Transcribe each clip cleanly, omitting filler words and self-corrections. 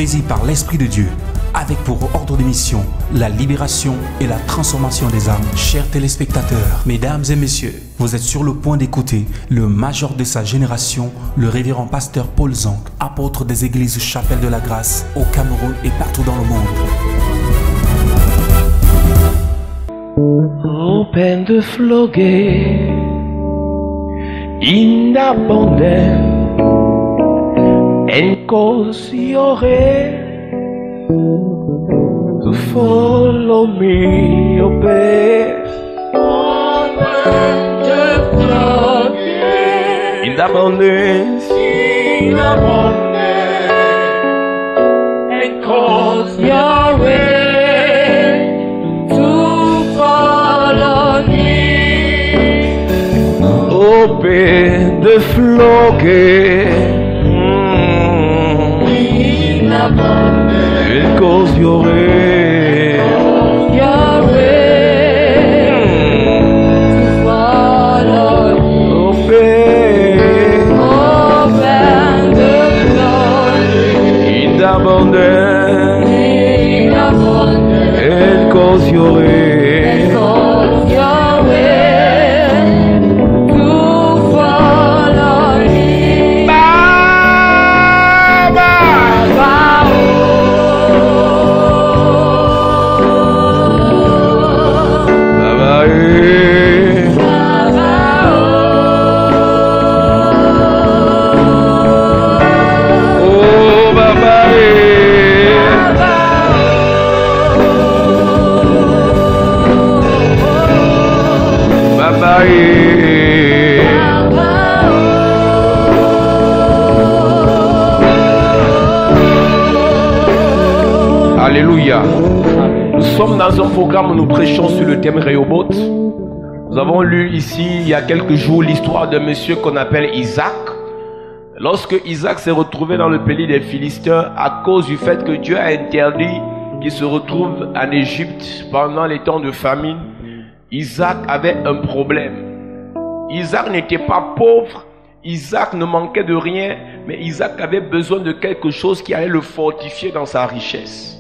saisi par l'Esprit de Dieu, avec pour ordre de mission la libération et la transformation des âmes. Chers téléspectateurs, mesdames et messieurs, vous êtes sur le point d'écouter le major de sa génération, le révérend pasteur Paul Zank, apôtre des églises Chapelle de la Grâce au Cameroun et partout dans le monde. Open the floodgate in abundance and cause your head to follow me, obey. Open the floodgate In abundance, and cause your way to follow me. open the floodgate In abundance, and cause your head. your way to follow me. Obey Open the floodgate in abundance in abundance. and cause your head. Cause your way to follow me. Baba. Baba, eh. Oh, Baba, eh. Baba, eh. Alléluia. Nous sommes dans un programme où nous prêchons sur le thème Rehoboth. Nous avons lu ici, il y a quelques jours, l'histoire d'un monsieur qu'on appelle Isaac. Lorsque Isaac s'est retrouvé dans le pays des Philistins à cause du fait que Dieu a interdit qu'il se retrouve en Égypte pendant les temps de famine, Isaac avait un problème. Isaac n'était pas pauvre, Isaac ne manquait de rien, mais Isaac avait besoin de quelque chose qui allait le fortifier dans sa richesse.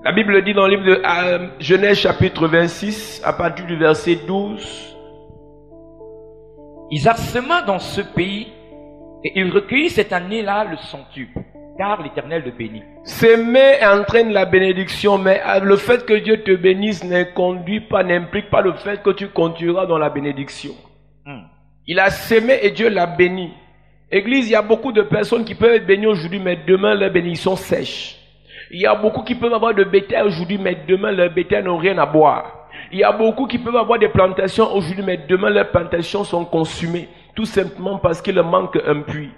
La Bible dit dans le livre de Genèse chapitre 26, à partir du verset 12, Isaac sema dans ce pays et il recueillit cette année-là le centuple, car l'Éternel le bénit. s'aimer entraîne la bénédiction, mais le fait que Dieu te bénisse n'implique pas le fait que tu continueras dans la bénédiction. Il a sémé et Dieu l'a béni. Église, il y a beaucoup de personnes qui peuvent être bénies aujourd'hui, mais demain leur bénédiction sèche. Il y a beaucoup qui peuvent avoir de bétail aujourd'hui, mais demain leur bétail n'ont rien à boire. Il y a beaucoup qui peuvent avoir des plantations aujourd'hui, mais demain leurs plantations sont consumées, tout simplement parce qu'il leur manque un puits.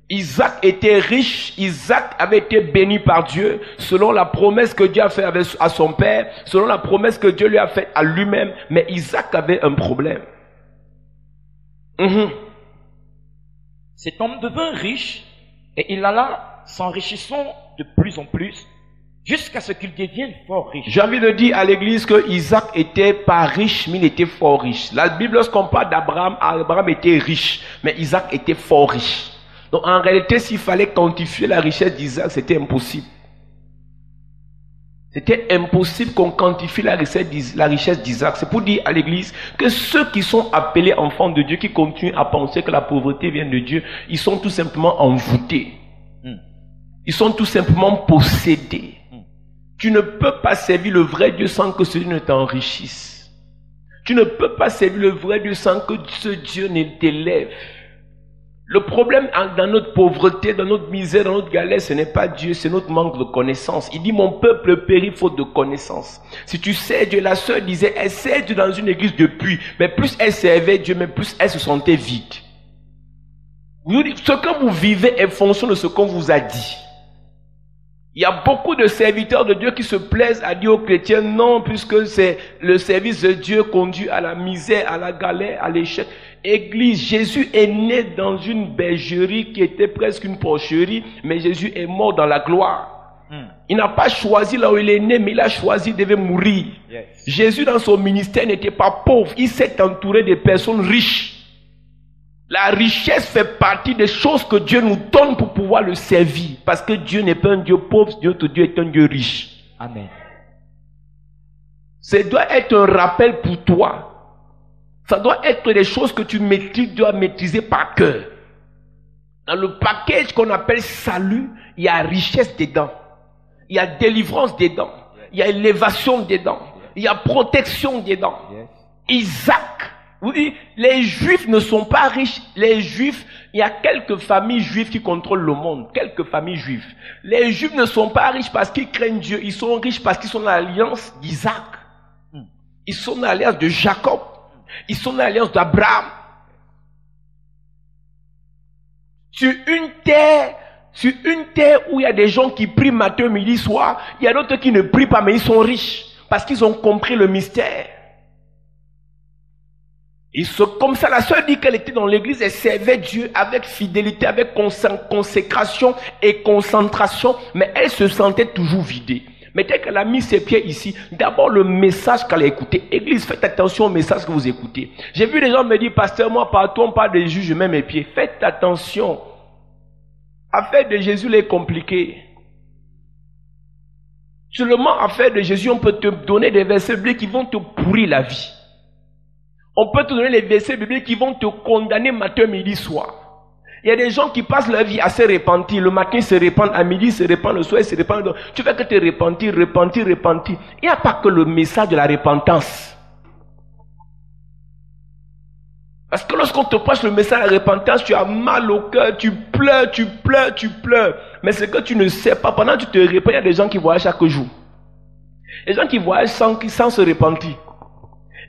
Isaac était riche, Isaac avait été béni par Dieu, selon la promesse que Dieu a faite à son père, selon la promesse que Dieu lui a faite à lui-même, mais Isaac avait un problème. Cet homme devint riche et il alla s'enrichissant de plus en plus jusqu'à ce qu'il devienne fort riche. J'ai envie de dire à l'église que Isaac était pas riche, mais il était fort riche. La Bible, lorsqu'on parle d'Abraham, Abraham était riche, mais Isaac était fort riche. Donc en réalité, s'il fallait quantifier la richesse d'Isaac, c'était impossible. C'était impossible qu'on quantifie la richesse d'Isaac. C'est pour dire à l'église que ceux qui sont appelés enfants de Dieu, qui continuent à penser que la pauvreté vient de Dieu, ils sont tout simplement envoûtés. Ils sont tout simplement possédés. Tu ne peux pas servir le vrai Dieu sans que ce Dieu ne t'enrichisse. Tu ne peux pas servir le vrai Dieu sans que ce Dieu ne t'élève. Le problème dans notre pauvreté, dans notre misère, dans notre galère, ce n'est pas Dieu, c'est notre manque de connaissance. Il dit, mon peuple périt faute de connaissance. Si tu sais Dieu, la sœur disait, elle sert Dieu dans une église depuis, mais plus elle servait Dieu, mais plus elle se sentait vide. Ce que vous vivez est fonction de ce qu'on vous a dit. Il y a beaucoup de serviteurs de Dieu qui se plaisent à dire aux chrétiens, non, puisque c'est le service de Dieu conduit à la misère, à la galère, à l'échec. Église, Jésus est né dans une bergerie qui était presque une porcherie, mais Jésus est mort dans la gloire. Il n'a pas choisi là où il est né, mais il a choisi de mourir. Yes. Jésus dans son ministère n'était pas pauvre, il s'est entouré de personnes riches. La richesse fait partie des choses que Dieu nous donne pour pouvoir le servir. Parce que Dieu n'est pas un Dieu pauvre, notre Dieu est un Dieu riche. Amen. Ça doit être un rappel pour toi. Ça doit être des choses que tu maîtrises, dois maîtriser par cœur. Dans le package qu'on appelle salut, il y a richesse dedans. Il y a délivrance dedans. Il y a élévation dedans. Il y a protection dedans. Isaac. Oui, les Juifs ne sont pas riches. Les Juifs, il y a quelques familles juives qui contrôlent le monde. Quelques familles juives. Les Juifs ne sont pas riches parce qu'ils craignent Dieu. Ils sont riches parce qu'ils sont dans l'alliance d'Isaac. Ils sont dans l'alliance de Jacob. Ils sont dans l'alliance d'Abraham. Sur une terre où il y a des gens qui prient matin, midi, soir, il y a d'autres qui ne prient pas, mais ils sont riches parce qu'ils ont compris le mystère. Comme ça, la sœur dit qu'elle était dans l'église, elle servait Dieu avec fidélité, avec consécration et concentration, mais elle se sentait toujours vidée. Mais dès qu'elle a mis ses pieds ici, d'abord le message qu'elle a écouté. Église, faites attention au message que vous écoutez. J'ai vu des gens me dire, pasteur, moi, partout on parle de Jésus, je mets mes pieds. Faites attention. Affaire de Jésus est compliquée. Seulement, affaire de Jésus, on peut te donner des versets bibliques qui vont te pourrir la vie. On peut te donner les versets bibliques qui vont te condamner matin, midi, soir. Il y a des gens qui passent leur vie à se repentir. Le matin, ils se repentent. À midi, ils se repentent. Le soir, ils se repentent. Tu fais que te repentir. Il n'y a pas que le message de la repentance. Parce que lorsqu'on te passe le message de la repentance, tu as mal au cœur, tu pleures. Mais ce que tu ne sais pas, pendant que tu te repens, il y a des gens qui voyagent chaque jour. Les gens qui voyagent sans se repentir.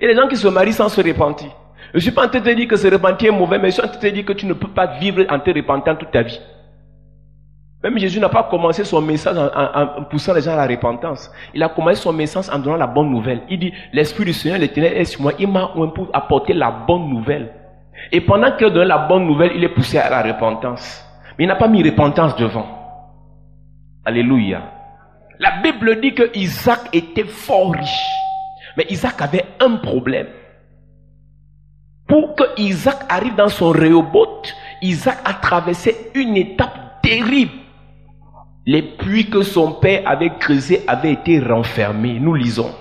Et les gens qui se marient sans se repentir. Je ne suis pas en train de te dire que se repentir est mauvais, mais je suis en train de te dire que tu ne peux pas vivre en te repentant toute ta vie. Même Jésus n'a pas commencé son message en poussant les gens à la repentance. Il a commencé son message en donnant la bonne nouvelle. Il dit, l'Esprit du Seigneur, l'Éternel est sur moi. Il m'a oint pour apporter la bonne nouvelle. Et pendant qu'il donne la bonne nouvelle, il est poussé à la repentance. Mais il n'a pas mis repentance devant. Alléluia. La Bible dit que Isaac était fort riche. Mais Isaac avait un problème. Pour que Isaac arrive dans son Rehoboth, Isaac a traversé une étape terrible. Les puits que son père avait creusés avaient été renfermés. Nous lisons.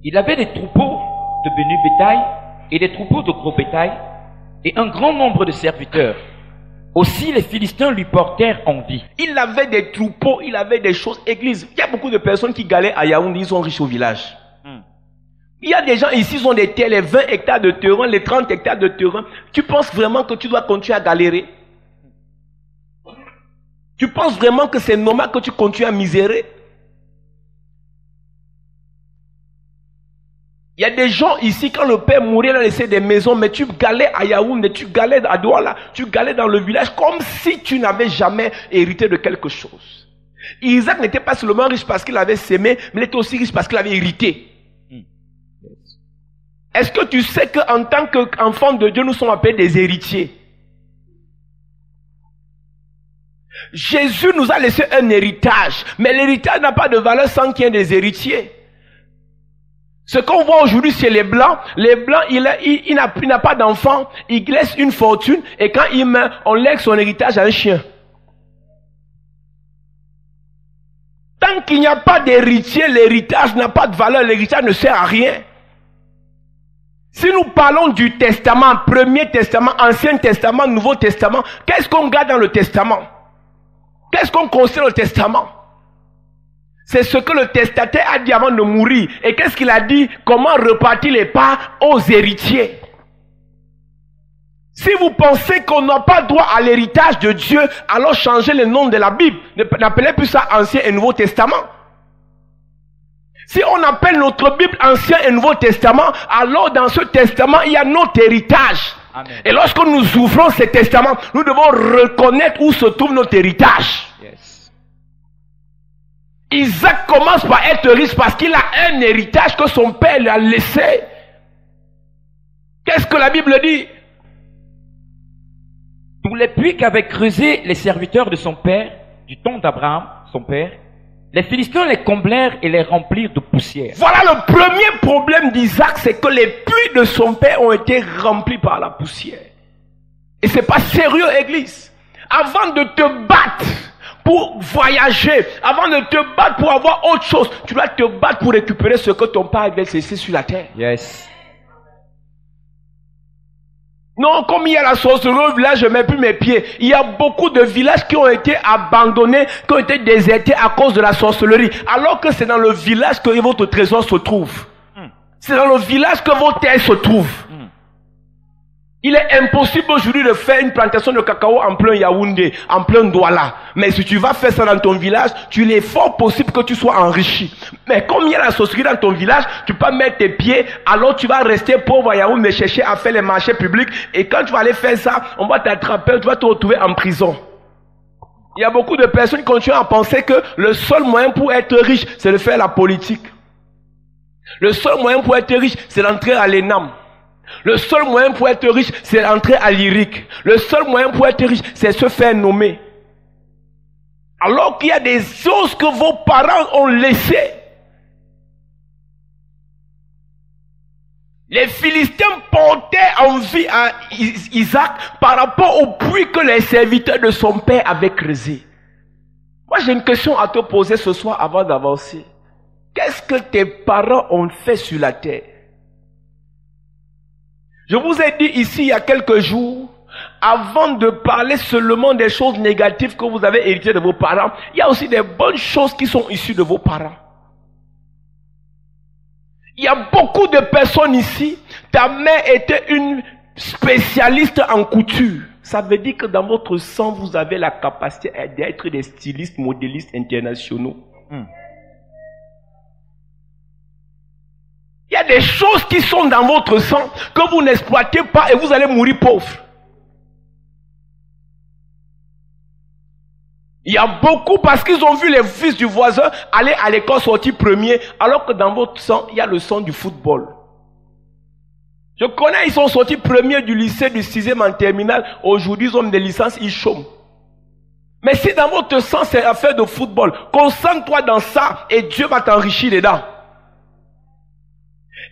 Il avait des troupeaux de menu bétail et des troupeaux de gros bétail et un grand nombre de serviteurs. Aussi les Philistins lui portèrent envie. Il avait des troupeaux, il avait des choses. Église, il y a beaucoup de personnes qui galèrent à Yaoundé, ils sont riches au village. Il y a des gens ici qui ont des terres, les 20 hectares de terrain, les 30 hectares de terrain. Tu penses vraiment que tu dois continuer à galérer? Tu penses vraiment que c'est normal que tu continues à misérer? Il y a des gens ici, quand le père mourait, il a laissé des maisons, mais tu galères à Yaoundé, tu galères à Douala, tu galères dans le village comme si tu n'avais jamais hérité de quelque chose. Isaac n'était pas seulement riche parce qu'il avait sémé, mais il était aussi riche parce qu'il avait hérité. Est-ce que tu sais qu'en tant qu'enfants de Dieu, nous sommes appelés des héritiers? Jésus nous a laissé un héritage, mais l'héritage n'a pas de valeur sans qu'il y ait des héritiers. Ce qu'on voit aujourd'hui chez les Blancs, il n'a pas d'enfant, il laisse une fortune, et quand il meurt, on lègue son héritage à un chien. Tant qu'il n'y a pas d'héritier, l'héritage n'a pas de valeur, l'héritage ne sert à rien. Si nous parlons du testament, Premier Testament, Ancien Testament, Nouveau Testament, qu'est-ce qu'on garde dans le testament? Qu'est-ce qu'on considère le testament? C'est ce que le testataire a dit avant de mourir. Et qu'est-ce qu'il a dit? Comment repartir les parts aux héritiers? Si vous pensez qu'on n'a pas droit à l'héritage de Dieu, alors changez le nom de la Bible. N'appelez plus ça Ancien et Nouveau Testament. Si on appelle notre Bible Ancien et Nouveau Testament, alors dans ce testament, il y a notre héritage. Amen. Et lorsque nous ouvrons ce testament, nous devons reconnaître où se trouve notre héritage. Yes. Isaac commence par être riche parce qu'il a un héritage que son père lui a laissé. Qu'est-ce que la Bible dit? Tous les puits qu'avaient creusés les serviteurs de son père, du temps d'Abraham, son père, les Philistins les comblèrent et les remplirent de poussière. Voilà le premier problème d'Isaac, c'est que les puits de son père ont été remplis par la poussière. Et c'est pas sérieux, église. Avant de te battre pour voyager, avant de te battre pour avoir autre chose, tu dois te battre pour récupérer ce que ton père avait laissé sur la terre. Yes. Non, comme il y a la sorcellerie au village, je ne mets plus mes pieds. Il y a beaucoup de villages qui ont été abandonnés, qui ont été désertés à cause de la sorcellerie. Alors que c'est dans le village que votre trésor se trouve. C'est dans le village que vos terres se trouvent. Il est impossible aujourd'hui de faire une plantation de cacao en plein Yaoundé, en plein Douala. Mais si tu vas faire ça dans ton village, il est fort possible que tu sois enrichi. Mais comme il y a la sorcellerie dans ton village, tu peux mettre tes pieds, alors tu vas rester pauvre à Yaoundé, chercher à faire les marchés publics. Et quand tu vas aller faire ça, on va t'attraper, tu vas te retrouver en prison. Il y a beaucoup de personnes qui continuent à penser que le seul moyen pour être riche, c'est de faire la politique. Le seul moyen pour être riche, c'est d'entrer à l'ENAM. Le seul moyen pour être riche, c'est d'entrer à l'IRIC. Le seul moyen pour être riche, c'est se faire nommer. Alors qu'il y a des choses que vos parents ont laissées. Les Philistins portaient envie à Isaac par rapport au puits que les serviteurs de son père avaient creusé. Moi, j'ai une question à te poser ce soir avant d'avancer. Qu'est-ce que tes parents ont fait sur la terre? Je vous ai dit ici il y a quelques jours, avant de parler seulement des choses négatives que vous avez héritées de vos parents, il y a aussi des bonnes choses qui sont issues de vos parents. Il y a beaucoup de personnes ici, ta mère était une spécialiste en couture. Ça veut dire que dans votre sang, vous avez la capacité d'être des stylistes, modélistes internationaux. Il y a des choses qui sont dans votre sang que vous n'exploitez pas et vous allez mourir pauvre. Il y a beaucoup parce qu'ils ont vu les fils du voisin aller à l'école sortir premier, alors que dans votre sang, il y a le sang du football. Je connais, ils sont sortis premiers du lycée du 6e en terminale. Aujourd'hui, ils ont des licences, ils chôment. Mais si dans votre sang, c'est affaire de football, concentre-toi dans ça et Dieu va t'enrichir dedans.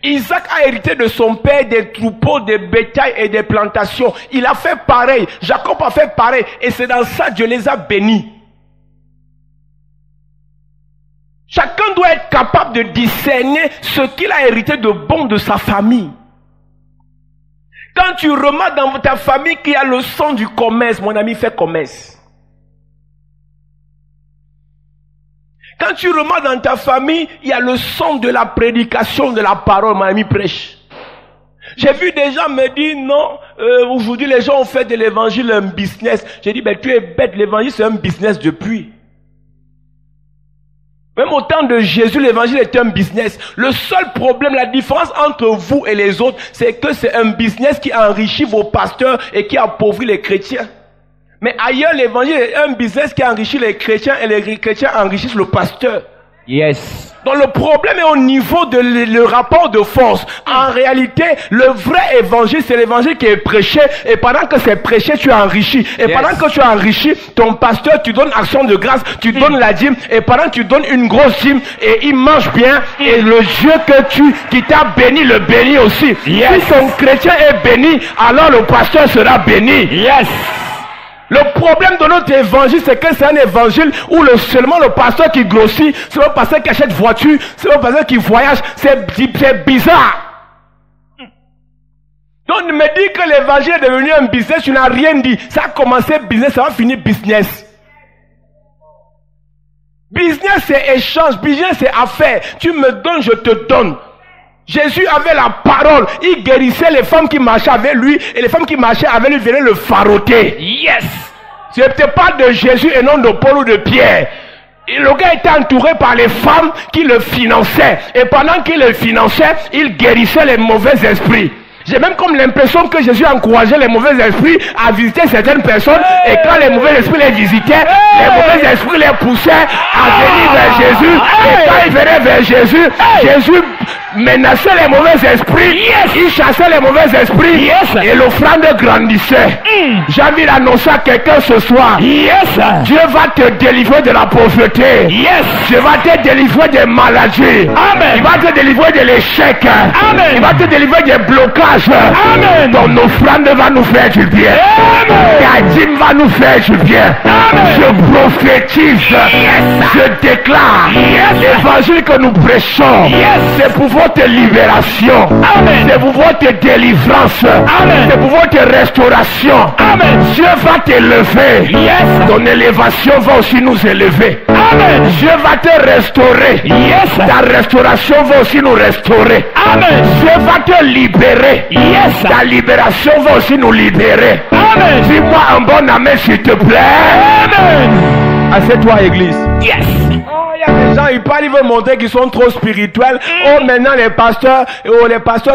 Isaac a hérité de son père des troupeaux, des bétails et des plantations. Il a fait pareil. Jacob a fait pareil. Et c'est dans ça que Dieu les a bénis. Chacun doit être capable de discerner ce qu'il a hérité de bon de sa famille. Quand tu remarques dans ta famille qu'il y a le sang du commerce, mon ami fait commerce. Quand tu remarques dans ta famille, il y a le sang de la prédication, de la parole, mon ami prêche. J'ai vu des gens me dire, non, aujourd'hui les gens ont fait de l'évangile un business. J'ai dit, ben tu es bête, l'évangile c'est un business depuis. Même au temps de Jésus, l'évangile était un business. Le seul problème, la différence entre vous et les autres, c'est que c'est un business qui enrichit vos pasteurs et qui appauvrit les chrétiens. Mais ailleurs, l'évangile est un business qui enrichit les chrétiens et les chrétiens enrichissent le pasteur. Yes. Donc le problème est au niveau de le rapport de force. En réalité, le vrai évangile, c'est l'évangile qui est prêché. Et pendant que c'est prêché, tu es enrichi. Et pendant que tu es enrichi, ton pasteur, tu donnes action de grâce, tu donnes la dîme. Et pendant que tu donnes une grosse dîme, et il mange bien. Et le Dieu qui t'a béni, le bénit aussi. Si son chrétien est béni, alors le pasteur sera béni. Yes. Le problème de notre évangile, c'est que c'est un évangile où seulement le pasteur qui grossit, c'est le pasteur qui achète voiture, c'est le pasteur qui voyage, c'est bizarre. Donc ne me dis que l'évangile est devenu un business, tu n'as rien dit. Ça a commencé business, ça va finir business. Business c'est échange, business c'est affaire. Tu me donnes, je te donne. Jésus avait la parole, il guérissait les femmes qui marchaient avec lui et les femmes qui marchaient avec lui venaient le faroter. Yes. Je te parle de Jésus et non de Paul ou de Pierre. Et le gars était entouré par les femmes qui le finançaient. Et pendant qu'il le finançait, il guérissait les mauvais esprits. J'ai même comme l'impression que Jésus encourageait les mauvais esprits à visiter certaines personnes. Et quand les mauvais esprits les visitaient, les mauvais esprits les poussaient à venir vers Jésus. Et quand ils venaient vers Jésus, Jésus menaçait les mauvais esprits. Il chassait les mauvais esprits. Et l'offrande grandissait. J'ai envie d'annoncer à quelqu'un ce soir. Dieu va te délivrer de la pauvreté. Dieu va te délivrer des maladies. Il va te délivrer de l'échec. Il va te délivrer des blocages. mariage. Amen. Ton offrande va nous faire du bien. Ta dîme va nous faire du bien. Je prophétise. Je déclare. L'évangile que nous prêchons, c'est pour votre libération. C'est pour votre délivrance. C'est pour votre restauration. Dieu va t'élever. Ton élévation va aussi nous élever. Dieu va te restaurer. Ta restauration va aussi nous restaurer. Dieu va te libérer. Ta libération va aussi nous libérer. Dis-moi un bon amen s'il te plaît. Assieds-toi, église. Oh, il y a des gens, ils parlent, ils veulent montrer qu'ils sont trop spirituels. Oh, maintenant les pasteurs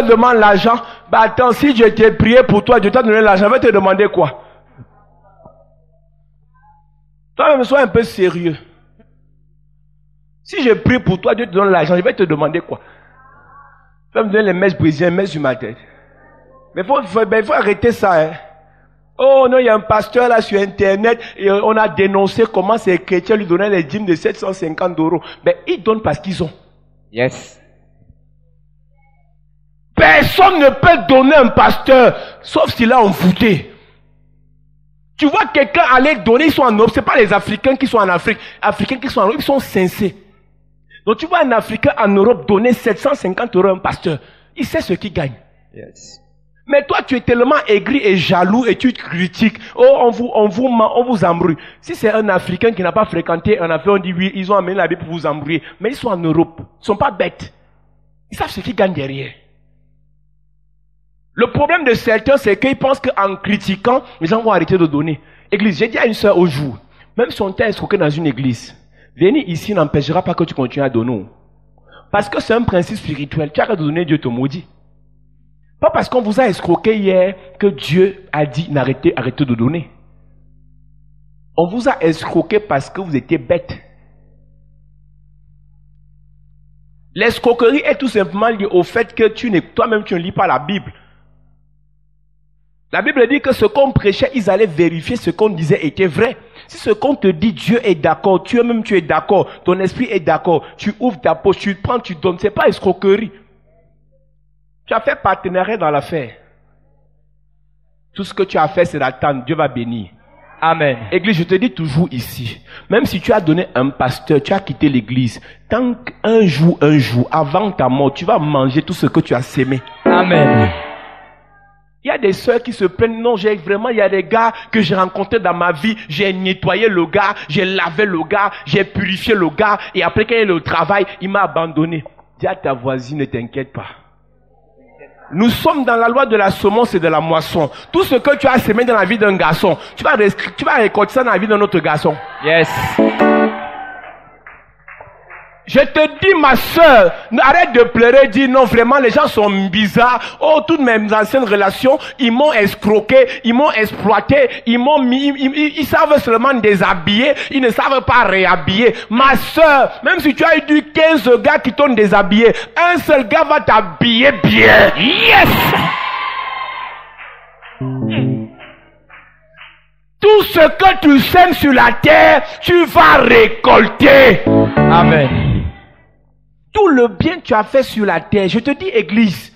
demandent l'argent. Bah attends, si je t'ai prié pour toi, je t'ai donné l'argent, je vais te demander quoi? Toi-même, sois un peu sérieux. Si je prie pour toi, Dieu te donne l'argent, je vais te demander quoi? Tu vas me donner les messes brésiliennes, messes sur ma tête. Mais il faut arrêter ça, hein. Oh non, il y a un pasteur là sur internet et on a dénoncé comment ces chrétiens lui donnaient les dîmes de 750 €. Mais ils donnent parce qu'ils ont. Yes. Personne ne peut donner un pasteur, sauf s'il a envoûté. Tu vois quelqu'un aller donner, ils sont en Europe. Ce n'est pas les Africains qui sont en Afrique. Africains qui sont en Europe, ils sont sincères. Donc tu vois un Africain en Europe donner 750 € à un pasteur. Il sait ce qu'il gagne. Yes. Mais toi, tu es tellement aigri et jaloux et tu critiques. Oh, on vous embrouille. Si c'est un Africain qui n'a pas fréquenté un Africain, on dit oui, ils ont amené la Bible pour vous embrouiller. Mais ils sont en Europe. Ils ne sont pas bêtes. Ils savent ce qu'ils gagnent derrière. Le problème de certains, c'est qu'ils pensent qu'en critiquant, les gens vont arrêter de donner. Église, j'ai dit à une soeur au jour, même si on t'a escroqué dans une église, venir ici n'empêchera pas que tu continues à donner. Parce que c'est un principe spirituel. Tu arrêtes de donner, Dieu te maudit. Pas parce qu'on vous a escroqué hier que Dieu a dit arrêtez de donner. On vous a escroqué parce que vous étiez bêtes. L'escroquerie est tout simplement liée au fait que toi-même tu ne lis pas la Bible. La Bible dit que ce qu'on prêchait, ils allaient vérifier ce qu'on disait était vrai. Si ce qu'on te dit, Dieu est d'accord, tu es d'accord, ton esprit est d'accord, tu ouvres ta poche, tu prends, tu donnes, c'est pas escroquerie. Tu as fait partenariat dans l'affaire. Tout ce que tu as fait, c'est d'attendre. Dieu va bénir. Amen. Église, je te dis toujours ici, même si tu as donné un pasteur, tu as quitté l'église, tant qu'un jour, avant ta mort, tu vas manger tout ce que tu as sémé. Amen. Il y a des sœurs qui se plaignent, non, il y a des gars que j'ai rencontrés dans ma vie, j'ai nettoyé le gars, j'ai lavé le gars, j'ai purifié le gars, et après qu'il y ait le travail, il m'a abandonné. Dis à ta voisine, ne t'inquiète pas. Nous sommes dans la loi de la semence et de la moisson. Tout ce que tu as semé dans la vie d'un garçon, tu vas récolter ça dans la vie d'un autre garçon. Yes. Je te dis, ma soeur, arrête de pleurer, dis non, vraiment, les gens sont bizarres. Oh, toutes mes anciennes relations, ils m'ont escroqué, ils m'ont exploité, ils savent seulement déshabiller, ils ne savent pas réhabiller. Ma soeur, même si tu as eu 15 gars qui t'ont déshabillé, un seul gars va t'habiller bien. Yes! Tout ce que tu sèmes sur la terre, tu vas récolter. Amen. Tout le bien que tu as fait sur la terre, je te dis église,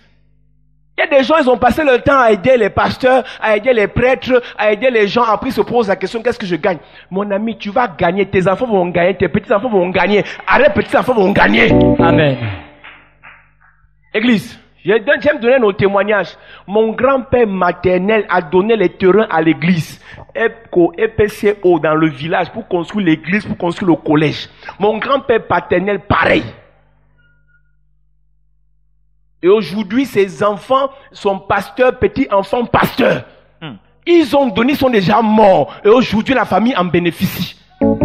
il y a des gens, ils ont passé le temps à aider les pasteurs, à aider les prêtres, à aider les gens, après ils se posent la question, qu'est-ce que je gagne? Mon ami, tu vas gagner, tes enfants vont gagner, tes petits-enfants vont gagner, arrête, petits-enfants vont gagner. Amen. Église, j'aime donner nos témoignages. Mon grand-père maternel a donné les terrains à l'église, EPCO, dans le village, pour construire l'église, pour construire le collège. Mon grand-père paternel, pareil. Et aujourd'hui, ces enfants sont pasteurs, petits-enfants pasteurs. Ils ont donné, ils sont déjà morts. Et aujourd'hui, la famille en bénéficie.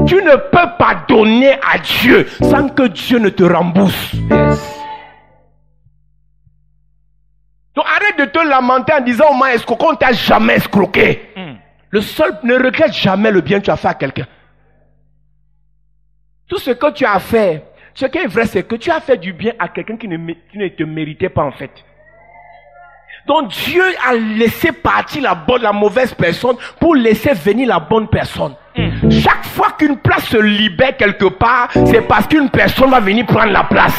Tu ne peux pas donner à Dieu sans que Dieu ne te rembourse. Yes. Donc arrête de te lamenter en disant, oh, moi, escroqué, on t'a jamais escroqué. Le seul, ne regrette jamais le bien que tu as fait à quelqu'un. Tout ce que tu as fait, ce qui est vrai, c'est que tu as fait du bien à quelqu'un qui ne te méritait pas en fait. Donc Dieu a laissé partir la mauvaise personne pour laisser venir la bonne personne. Chaque fois qu'une place se libère quelque part, c'est parce qu'une personne va venir prendre la place.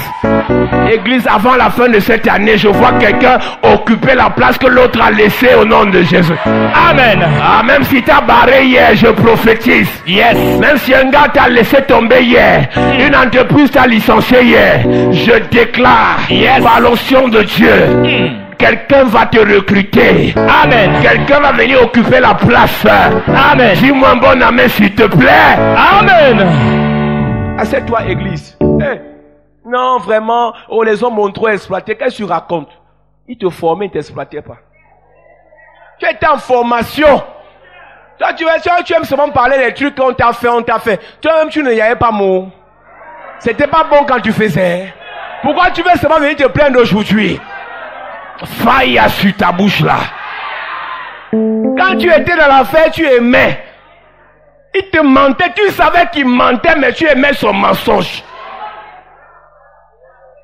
Église, avant la fin de cette année, je vois quelqu'un occuper la place que l'autre a laissée au nom de Jésus. Amen. Ah, même si t'as barré hier, je prophétise. Yes. Même si un gars t'a laissé tomber hier, une entreprise t'a licencié hier, je déclare, par l'onction de Dieu, quelqu'un va te recruter. Amen. Quelqu'un va venir occuper la place. Amen. Dis-moi un bon amen s'il te plaît. Amen. Assieds-toi, église. Hey. Non, vraiment, oh, les hommes m'ont trop exploité. Qu'est-ce que tu racontes? Ils te formaient, ils ne t'exploitaient pas. Tu étais en formation. Toi, tu aimes seulement parler des trucs qu'on t'a fait, Toi-même, tu ne y avais pas mot. C'était pas bon quand tu faisais. Pourquoi tu veux seulement venir te plaindre aujourd'hui? Faille sur ta bouche là. Quand tu étais dans l'affaire, tu aimais. Il te mentait, tu savais qu'il mentait, mais tu aimais son mensonge.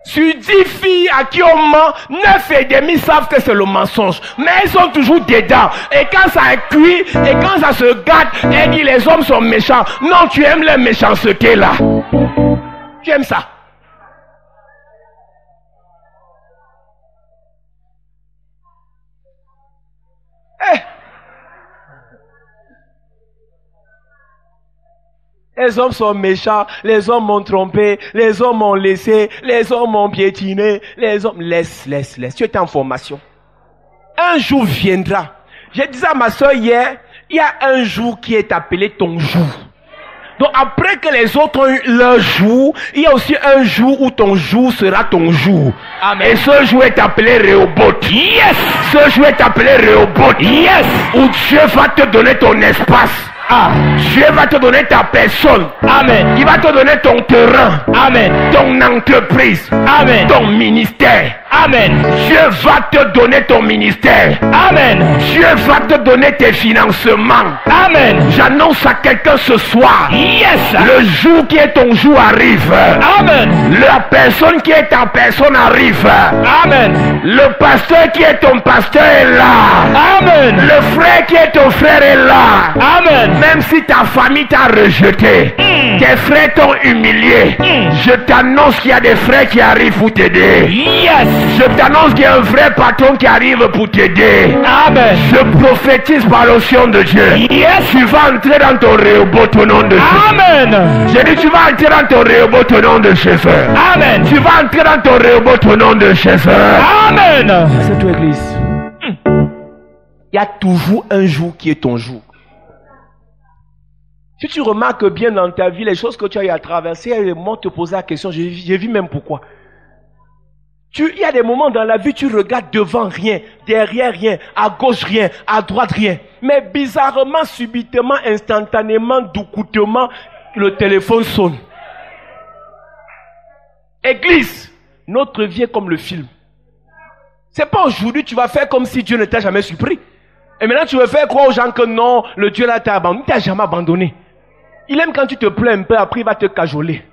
Sur 10 filles à qui on ment, 9,5 savent que c'est le mensonge. Mais elles sont toujours dedans. Et quand ça est cuit, et quand ça se gâte, elles disent les hommes sont méchants. Non, tu aimes les méchancetés là. Tu aimes ça. Les hommes sont méchants, les hommes m'ont trompé, les hommes m'ont laissé, les hommes m'ont piétiné, les hommes... Laisse. Tu es en formation. Un jour viendra. Je disais à ma soeur hier, il y a un jour qui est appelé ton jour. Donc après que les autres ont eu leur jour, il y a aussi un jour où ton jour sera ton jour. Amen. Et ce jour est appelé Rehoboth. Yes! Ce jour est appelé Rehoboth. Yes! Où Dieu va te donner ton espace. Ah, Dieu va te donner ta personne. Amen. Il va te donner ton terrain. Amen. Ton entreprise. Amen. Ton ministère. Amen. Dieu va te donner ton ministère. Amen. Dieu va te donner tes financements. Amen. J'annonce à quelqu'un ce soir. Yes. Le jour qui est ton jour arrive. Amen. La personne qui est ta personne arrive. Amen. Le pasteur qui est ton pasteur est là. Amen. Le frère qui est ton frère est là. Amen. Même si ta famille t'a rejeté, tes frères t'ont humilié, je t'annonce qu'il y a des frères qui arrivent pour t'aider. Yes. Je t'annonce qu'il y a un vrai patron qui arrive pour t'aider. Amen. Je prophétise par l'onction de Dieu. Yes. Tu vas entrer dans ton Rehoboth au nom de Jésus. Amen. J'ai dit tu vas entrer dans ton Rehoboth au nom de Jésus. Amen. Tu vas entrer dans ton Rehoboth au nom de Jésus. Amen. C'est toi, église. Il y a toujours un jour qui est ton jour. Si tu remarques bien dans ta vie, les choses que tu as eu à traverser, il y a des moments où te poser la question, j'ai vu même pourquoi. Il y a des moments dans la vie, tu regardes devant rien, derrière rien, à gauche rien, à droite rien. Mais bizarrement, subitement, instantanément, doucoutement, le téléphone sonne. Église, notre vie est comme le film. C'est pas aujourd'hui tu vas faire comme si Dieu ne t'a jamais surpris. Et maintenant tu veux faire croire aux gens que non, le Dieu là t'a abandonné. Il t'a jamais abandonné. Il aime quand tu te plains un peu, après il va te cajoler.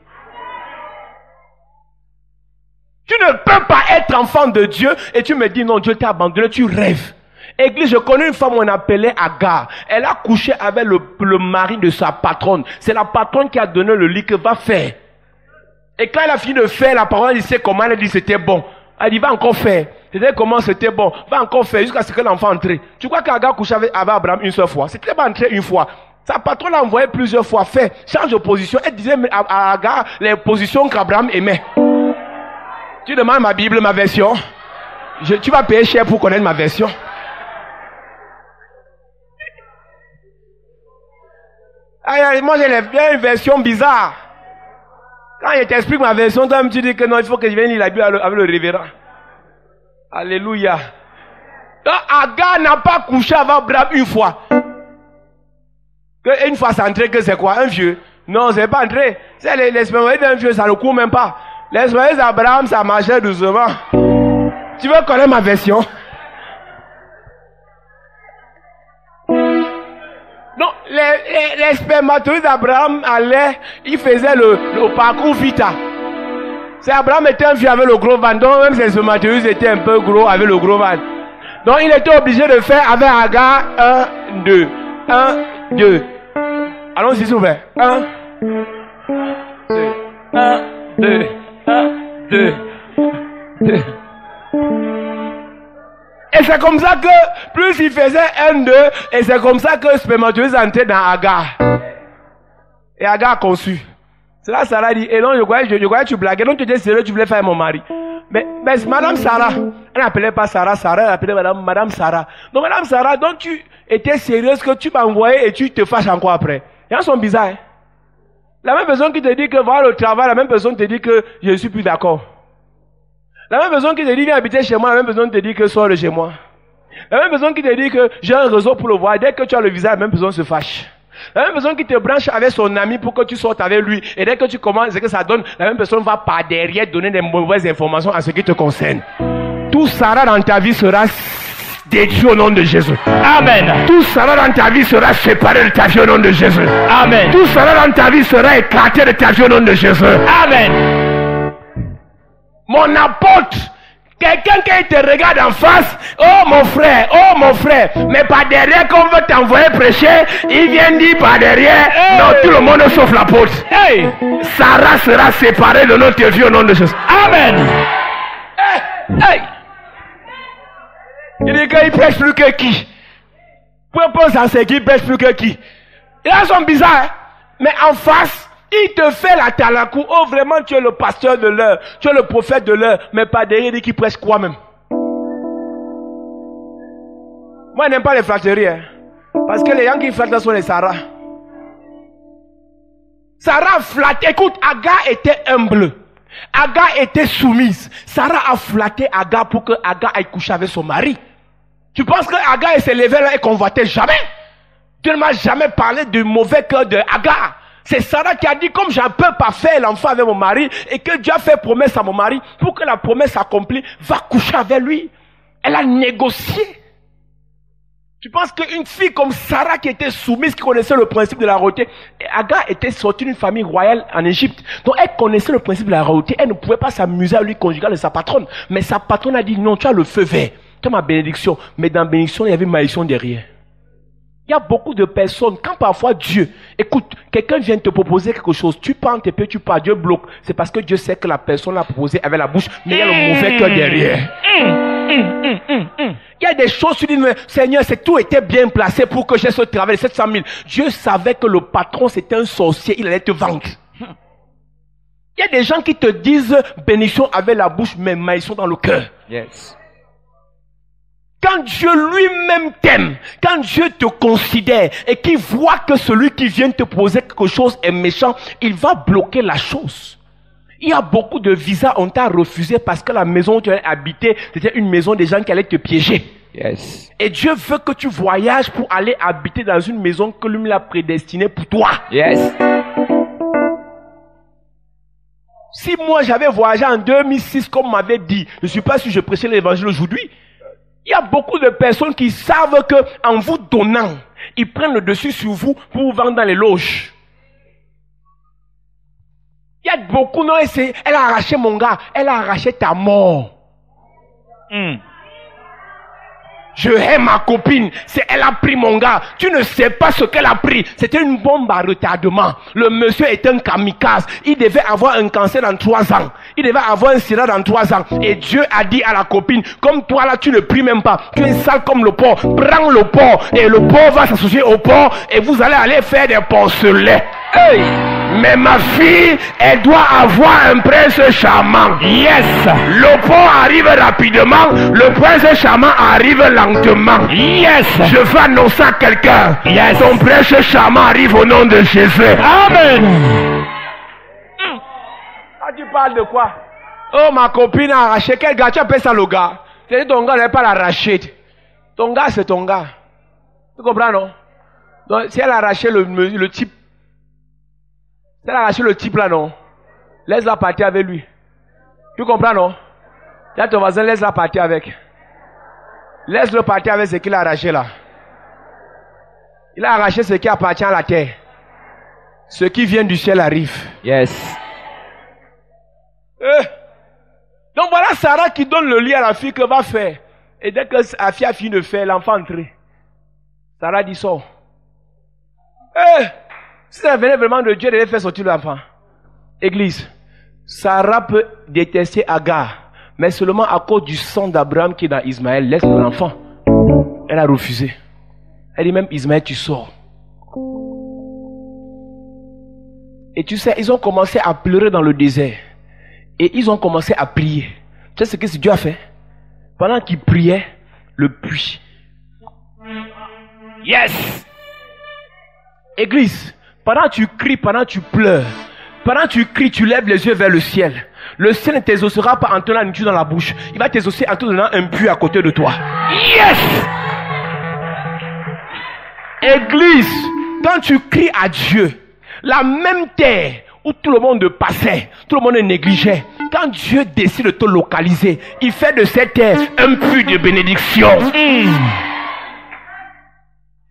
Tu ne peux pas être enfant de Dieu et tu me dis non, Dieu t'a abandonné, tu rêves. Église, je connais une femme qu'on appelait Agar. Elle a couché avec le mari de sa patronne. C'est la patronne qui a donné le lit que va faire. Et quand elle a fini de faire, la parole, elle sait comment, elle dit c'était bon. Elle dit va encore faire. C'était comment c'était bon. Va encore faire jusqu'à ce que l'enfant entre. Tu crois qu'Agar couchait avec Abraham une seule fois? C'était pas entré une fois. Sa patronne l'a envoyé plusieurs fois. Fait, change de position. Elle disait à Agar les positions qu'Abraham aimait. Tu demandes ma Bible, ma version. Tu vas payer cher pour connaître ma version. Moi j'ai bien une version bizarre. Quand je t'explique ma version, toi tu dis que non, il faut que je vienne lire la Bible avec le révérend. Alléluia. Agar n'a pas couché avec Abraham une fois. Une fois c'est entré, que c'est quoi? Un vieux? Non, c'est pas entré. C'est l'espermatozoïde d'un vieux, ça ne court même pas. L'espermatozoïde d'Abraham, ça marchait doucement. Tu veux connaître ma version? Non, les spermatozoïdes d'Abraham allaient, il faisait le parcours vita. C'est Abraham était un vieux avec le gros ventre, donc même ses spermatozoïdes étaient un peu gros avec le gros ventre. Donc il était obligé de faire avec Agar 1, 2, 1, 2. Allons-y, s'il vous plaît. 1, 2, 1, 2, 1, 2, 2. Et c'est comme ça que, plus il faisait 1, 2, et c'est comme ça que le spermatozoïde est entré dans Agar. Et Agar a conçu. C'est là Sarah dit, et non, je croyais que tu blaguais, non, tu étais sérieux, tu voulais faire mon mari. Mais Madame Sarah, elle n'appelait pas Sarah, elle appelait Madame Sarah. Donc Madame Sarah, donc tu étais sérieuse que tu m'as envoyé et tu te fâches encore après. Les gens sont bizarres. Hein? La même personne qui te dit que voilà le travail, la même personne te dit que je ne suis plus d'accord. La même personne qui te dit viens habiter chez moi, la même personne te dit que sors de chez moi. La même personne qui te dit que j'ai un réseau pour le voir, dès que tu as le visage, la même personne se fâche. La même personne qui te branche avec son ami pour que tu sortes avec lui, et dès que tu commences, ce que ça donne, la même personne va par derrière donner des mauvaises informations à ce qui te concerne. Tout Sarah dans ta vie sera détruit au nom de Jésus. Amen. Tout Sarah dans ta vie sera séparé de ta vie au nom de Jésus. Amen. Tout Sarah dans ta vie sera éclaté de ta vie au nom de Jésus. Amen. Mon apôtre, quelqu'un qui te regarde en face, oh mon frère, mais par derrière qu'on veut t'envoyer prêcher, il vient dire par derrière, non, tout le monde sauf l'apôtre. Hey. Sarah sera séparée de notre vie au nom de Jésus. Amen. Hey. Il dit qu'il prêche plus que qui? Pour penser à ce qu'il prêche plus que qui? Et là, ils sont bizarres, hein? Mais en face, il te fait la talakou. Oh, vraiment, tu es le pasteur de l'heure. Tu es le prophète de l'heure. Mais pas derrière, il dit qu'il prêche quoi même? Moi, je n'aime pas les flatteries. Hein? Parce que les gens qui flattent sont les Sarah. Sarah flatte. Écoute, Agar était humble. Agar était soumise. Sarah a flatté Agar pour que Agar aille coucher avec son mari. Tu penses que Agar s'est levé là et convoitait jamais? Dieu ne m'a jamais parlé du mauvais cœur de Agar. C'est Sarah qui a dit, comme je ne peux pas faire l'enfant avec mon mari, et que Dieu a fait promesse à mon mari, pour que la promesse s'accomplisse, va coucher avec lui. Elle a négocié. Tu penses qu'une fille comme Sarah qui était soumise, qui connaissait le principe de la royauté, Agar était sortie d'une famille royale en Égypte. Donc elle connaissait le principe de la royauté, elle ne pouvait pas s'amuser à lui conjugal de sa patronne. Mais sa patronne a dit, non, tu as le feu vert, tu as ma bénédiction. Mais dans la bénédiction, il y avait une malédiction derrière. Il y a beaucoup de personnes, quand parfois Dieu, écoute, quelqu'un vient te proposer quelque chose, tu prends tes pieds, tu pars, Dieu bloque. C'est parce que Dieu sait que la personne l'a proposé avec la bouche, mais il y a le mauvais cœur derrière. Il y a des choses, tu dis, mais Seigneur, tout était bien placé pour que j'ai ce travail de 700 000. Dieu savait que le patron c'était un sorcier, il allait te vendre. Il y a des gens qui te disent bénédiction avec la bouche, mais malédiction dans le cœur. Yes. Quand Dieu lui-même t'aime, quand Dieu te considère et qu'il voit que celui qui vient te poser quelque chose est méchant, il va bloquer la chose. Il y a beaucoup de visas on t'a refusé parce que la maison où tu allais habiter, c'était une maison des gens qui allaient te piéger. Yes. Et Dieu veut que tu voyages pour aller habiter dans une maison que lui l'a prédestinée pour toi. Yes. Si moi j'avais voyagé en 2006 comme m'avait dit, je ne suis pas sûr que je prêchais l'évangile aujourd'hui. Il y a beaucoup de personnes qui savent que en vous donnant, ils prennent le dessus sur vous pour vous vendre dans les loges. Il y a beaucoup, non, elle a arraché mon gars, elle a arraché ta mort. Je hais ma copine, elle a pris mon gars. Tu ne sais pas ce qu'elle a pris. C'était une bombe à retardement. Le monsieur est un kamikaze. Il devait avoir un cancer dans 3 ans. Il devait avoir un sida dans 3 ans. Et Dieu a dit à la copine, comme toi là, tu ne pries même pas. Tu es sale comme le porc. Prends le porc. Et le porc va s'associer au porc. Et vous allez aller faire des porcelets. Hey! Mais ma fille, elle doit avoir un prince charmant. Yes. Le porc arrive rapidement. Le prince charmant arrive lentement. Yes. Je vais annoncer à quelqu'un. Yes. Ton prince charmant arrive au nom de Jésus. Amen. Ah, tu parles de quoi? Oh, ma copine a arraché. Quel gars? Tu appelles ça le gars? C'est ton gars, elle n'est pas l'arraché. Ton gars, c'est ton gars. Tu comprends, non? Donc, si elle a arraché le type, si elle a arraché le type là, non? Laisse-la partir avec lui. Tu comprends, non? Là, ton voisin, laisse-la partir avec. Laisse-le partir avec ce qu'il a arraché là. Il a arraché ce qui appartient à la terre. Ce qui vient du ciel arrive. Yes. Donc voilà Sarah qui donne le lit à la fille que va faire. Et dès que la fille a fini de faire, l'enfant entre. Sarah dit sort. Si ça venait vraiment de Dieu, il devait faire sortir l'enfant. Église, Sarah peut détester Agar, mais seulement à cause du sang d'Abraham qui est dans Ismaël. Laisse l'enfant. Elle a refusé. Elle dit même, Ismaël, tu sors. Et tu sais, ils ont commencé à pleurer dans le désert. Et ils ont commencé à prier. Tu sais ce que Dieu a fait? Pendant qu'ils priaient, le puits. Yes! Église, pendant que tu cries, pendant que tu pleures, pendant que tu cries, tu lèves les yeux vers le ciel. Le ciel ne t'exaucera pas en te donnant une nourriture dans la bouche. Il va t'exaucer en te donnant un puits à côté de toi. Yes! Église, quand tu cries à Dieu, la même terre où tout le monde passait, tout le monde négligeait, quand Dieu décide de te localiser, il fait de cette terre un puits de bénédiction.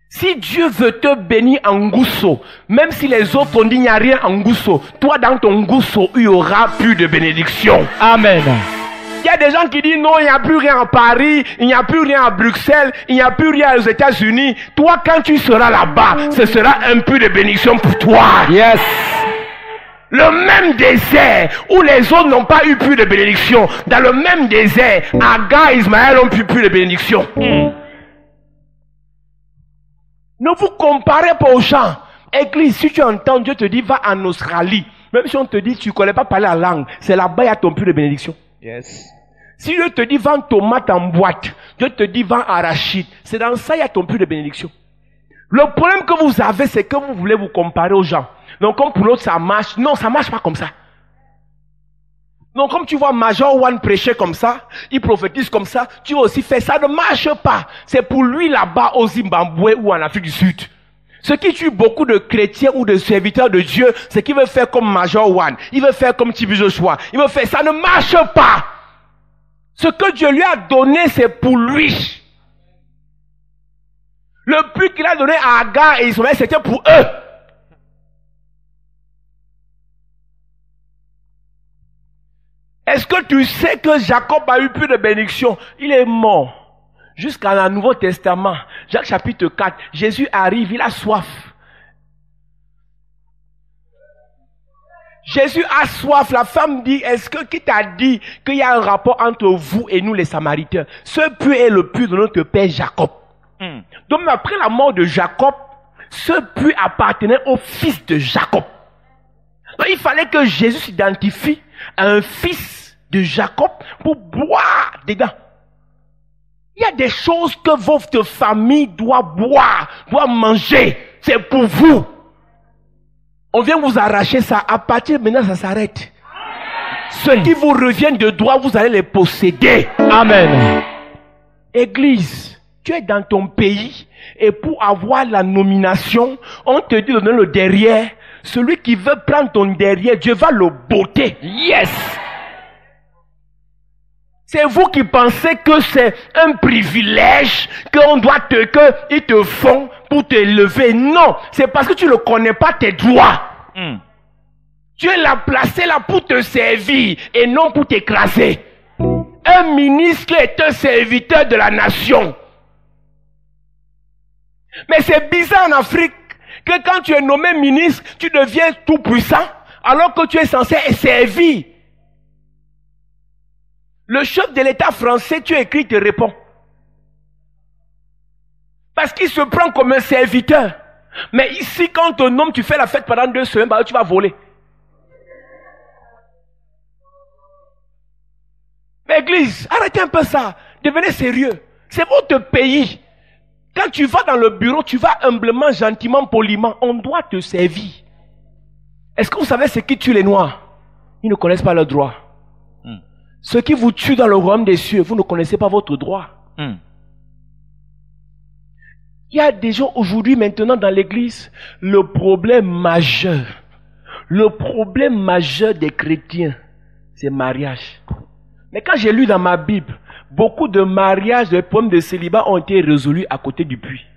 Si Dieu veut te bénir en Gousso, même si les autres ont dit il n'y a rien en Gousso, toi dans ton Gousso, il y aura plus de bénédiction. Amen. Il y a des gens qui disent non, il n'y a plus rien à Paris, il n'y a plus rien à Bruxelles, il n'y a plus rien aux États-Unis. Toi, quand tu seras là-bas, ce sera un puits de bénédiction pour toi. Yes. Le même désert où les autres n'ont pas eu plus de bénédiction, dans le même désert, Agar et Ismaël ont plus de bénédiction. Ne vous comparez pas aux gens. Église, si tu entends, Dieu te dit va en Australie. Même si on te dit tu ne connais pas parler la langue, c'est là-bas il y a ton puits de bénédiction. Yes. Si Dieu te dit vends tomate en boîte, Dieu te dit vends arachide, c'est dans ça il y a ton puits de bénédiction. Le problème que vous avez, c'est que vous voulez vous comparer aux gens. Donc comme pour l'autre ça marche, non ça marche pas comme ça. Donc comme tu vois Major One prêcher comme ça, il prophétise comme ça, tu vas aussi faire ça, ne marche pas. C'est pour lui là-bas au Zimbabwe ou en Afrique du Sud. Ce qui tue beaucoup de chrétiens ou de serviteurs de Dieu, c'est qu'il veut faire comme Major One, il veut faire comme Tibi Joshua, il veut faire ça, ne marche pas. Ce que Dieu lui a donné, c'est pour lui. Le puits qu'il a donné à Agar et Ismaël, c'était pour eux. Est-ce que tu sais que Jacob a eu plus de bénédiction? Il est mort. Jusqu'à le Nouveau Testament, Jacques chapitre 4, Jésus arrive, il a soif. Jésus a soif. La femme dit, est-ce que qui t'a dit qu'il y a un rapport entre vous et nous les Samaritains? Ce puits est le puits de notre père Jacob. Donc après la mort de Jacob, ce puits appartenait au fils de Jacob. Donc il fallait que Jésus s'identifie à un fils de Jacob pour boire dedans. Il y a des choses que votre famille doit boire, doit manger. C'est pour vous. On vient vous arracher ça. À partir de maintenant, ça s'arrête. Ce qui vous revient de droit, vous allez les posséder. Amen. Église, tu es dans ton pays et pour avoir la nomination, on te dit de donner le derrière. Celui qui veut prendre ton derrière, Dieu va le botter. Yes! C'est vous qui pensez que c'est un privilège qu'on doit qu'ils te font pour te lever. Non, c'est parce que tu ne connais pas tes droits. Tu es là placé là pour te servir et non pour t'écraser. Un ministre est un serviteur de la nation. Mais c'est bizarre en Afrique que quand tu es nommé ministre, tu deviens tout puissant alors que tu es censé servir. Le chef de l'État français, tu écris, il te répond. Parce qu'il se prend comme un serviteur. Mais ici, quand ton nomme, tu fais la fête pendant 2 semaines, bah, tu vas voler. Mais Église, arrêtez un peu ça. Devenez sérieux. C'est votre pays. Quand tu vas dans le bureau, tu vas humblement, gentiment, poliment. On doit te servir. Est-ce que vous savez ce qui tue les Noirs? Ils ne connaissent pas leurs droits. Ce qui vous tue dans le royaume des cieux, vous ne connaissez pas votre droit. Il y a des gens aujourd'hui, maintenant, dans l'église, le problème majeur des chrétiens, c'est mariage. Mais quand j'ai lu dans ma Bible, beaucoup de mariages, de problèmes de célibat ont été résolus à côté du puits.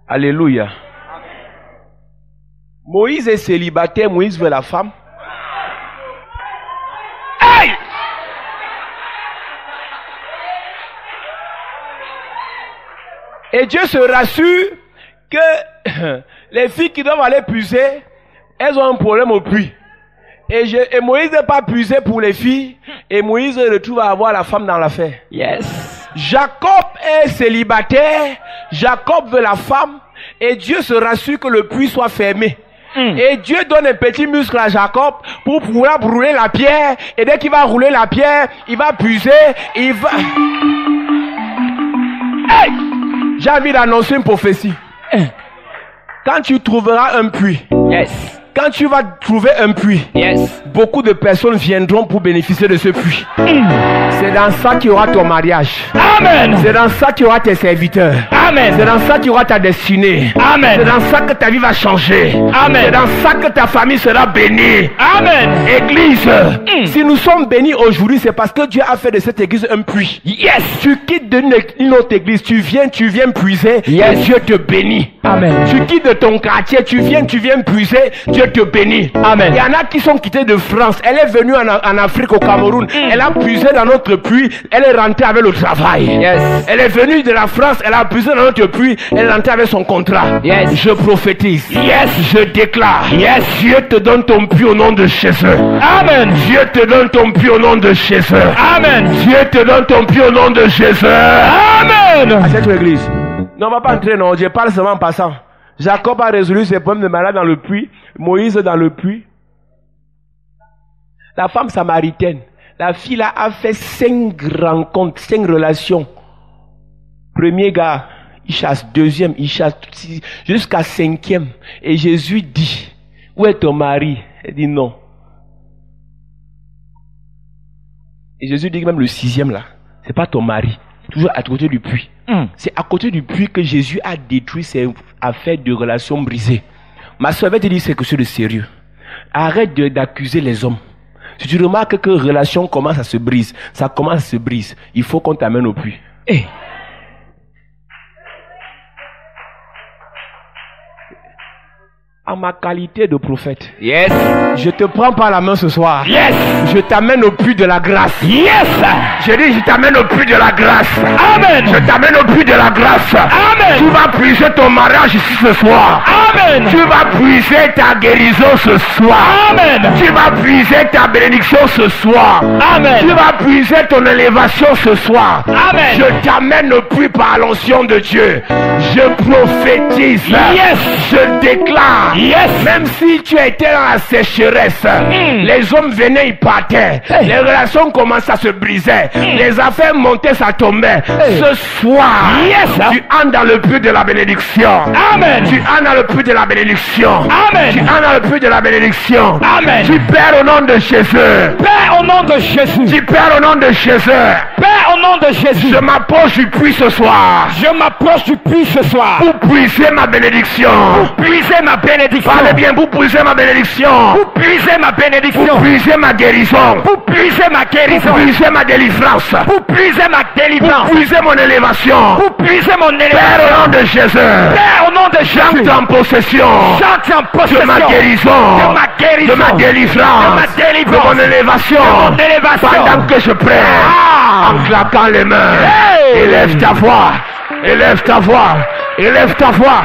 Alléluia. Moïse est célibataire, Moïse veut la femme. Hey! Et Dieu se rassure que les filles qui doivent aller puiser, elles ont un problème au puits. Et Moïse n'est pas puisé pour les filles, et Moïse se retrouve à avoir la femme dans l'affaire. Yes. Jacob est célibataire, Jacob veut la femme, et Dieu se rassure que le puits soit fermé. Et Dieu donne un petit muscle à Jacob pour pouvoir rouler la pierre, et dès qu'il va rouler la pierre, il va puiser, il va... Hey! J'ai envie d'annoncer une prophétie. Quand tu trouveras un puits, Yes. quand tu vas trouver un puits, Yes. beaucoup de personnes viendront pour bénéficier de ce puits. C'est dans ça qu'il y aura ton mariage. Amen. C'est dans ça qu'il y aura tes serviteurs. Amen. C'est dans ça qu'il y aura ta destinée. Amen. C'est dans ça que ta vie va changer. Amen. C'est dans ça que ta famille sera bénie. Amen. Église, si nous sommes bénis aujourd'hui, c'est parce que Dieu a fait de cette église un puits. Yes. Tu quittes une autre église, tu viens puiser, Yes. et Dieu te bénit. Amen. Tu quittes de ton quartier, tu viens puiser, Dieu te bénit. Amen. Il y en a qui sont quittés de France. Elle est venue en Afrique, au Cameroun. Elle a puisé dans notre puits, elle est rentrée avec le travail. Yes. Elle est venue de la France, elle a puisé dans notre puits, elle est rentrée avec son contrat. Yes. Je prophétise. Yes. Je déclare. Yes. Dieu te donne ton puits au nom de Jésus. Amen. Dieu te donne ton puits au nom de Jésus. Amen. Dieu te donne ton puits au nom de Jésus. Amen. À cette église. Non, on va pas entrer, non. Je parle seulement en passant. Jacob a résolu ses problèmes de malade dans le puits. Moïse dans le puits. La femme samaritaine. La fille là a fait 5 rencontres, 5 relations. Premier gars, il chasse. Deuxième, il chasse. Jusqu'à 5e. Et Jésus dit, où est ton mari? Elle dit non. Et Jésus dit que même le 6e là, c'est pas ton mari. Toujours à côté du puits. C'est à côté du puits que Jésus a détruit ses affaires de relations brisées. Ma soeur va te dire c'est quelque chose de sérieux. Arrête d'accuser les hommes. Si tu remarques que relation commence à se briser, ça commence à se briser, il faut qu'on t'amène au puits. Hey. En ma qualité de prophète, Yes. je te prends par la main ce soir. Yes. Je t'amène au puits de la grâce. Yes. Je dis, je t'amène au puits de la grâce. Amen. Je t'amène au puits de la grâce. Amen. Tu vas puiser ton mariage ici ce soir. Amen. Tu vas puiser ta guérison ce soir. Amen. Tu vas puiser ta bénédiction ce soir. Amen. Tu vas puiser ton élévation ce soir. Amen. Je t'amène au puits par l'onction de Dieu. Je prophétise. Yes. Je déclare. Yes. Même si tu étais dans la sécheresse, les hommes venaient, ils partaient. Hey. Les relations commençaient à se briser. Les affaires montaient, ça tombait. Hey. Ce soir, Yes. tu entres dans le puits de la bénédiction. Amen. Tu entres dans le puits de la bénédiction. Amen. Tu entres dans le puits de la bénédiction. Amen. Tu perds au nom de Jésus. Père, au nom de Jésus. Tu perds au nom de Jésus. Père, au nom de Jésus. Je m'approche du puits ce soir. Je m'approche du puits ce soir. Pour puiser ma bénédiction. Pour puiser ma bénédiction. Parlez bien, pour puiser ma bénédiction. Pour puiser ma bénédiction. Pour puiser ma guérison. Pour puiser ma guérison. Pour puiser ma délivrance. Pour puiser ma délivrance. Pour puiser mon élévation. Pour puiser mon Père, élévation. au nom de Jésus. Père, au nom de Jésus. J'entre en possession J'entre en possession de ma guérison. de ma guérison. De ma délivrance. De ma délivrance. De mon élévation. De mon élévation. Pendant que je prie. En claquant les mains. Hey. Élève ta voix. Élève ta voix. Élève ta voix.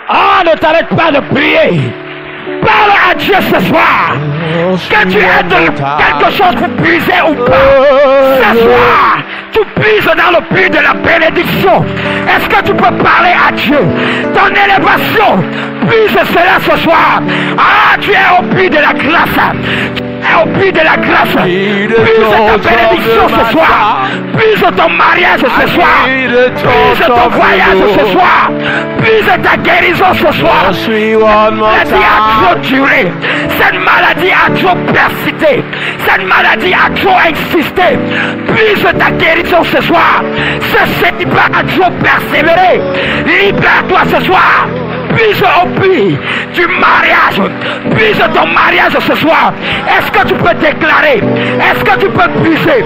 Ah, ne t'arrête pas de prier. Parle à Dieu ce soir. Que tu aies quelque chose pour puiser ou pas. Ce soir, tu puises dans le puits de la bénédiction. Est-ce que tu peux parler à Dieu? Ton élévation, puise cela ce soir. Ah, tu es au puits de la grâce. Au puits de la grâce. Puise ta bénédiction ce soir. Puise ton mariage ce soir. Puise ton voyage ce soir. Puise ta guérison ce soir. La maladie a trop duré. Cette maladie a trop persisté. Cette maladie a trop insisté. Puise ta guérison ce soir. Ce célibat a trop persévéré. Libère-toi ce soir. puise au puits du mariage. Puise ton mariage ce soir. Est-ce que tu peux déclarer? Est-ce que tu peux puiser?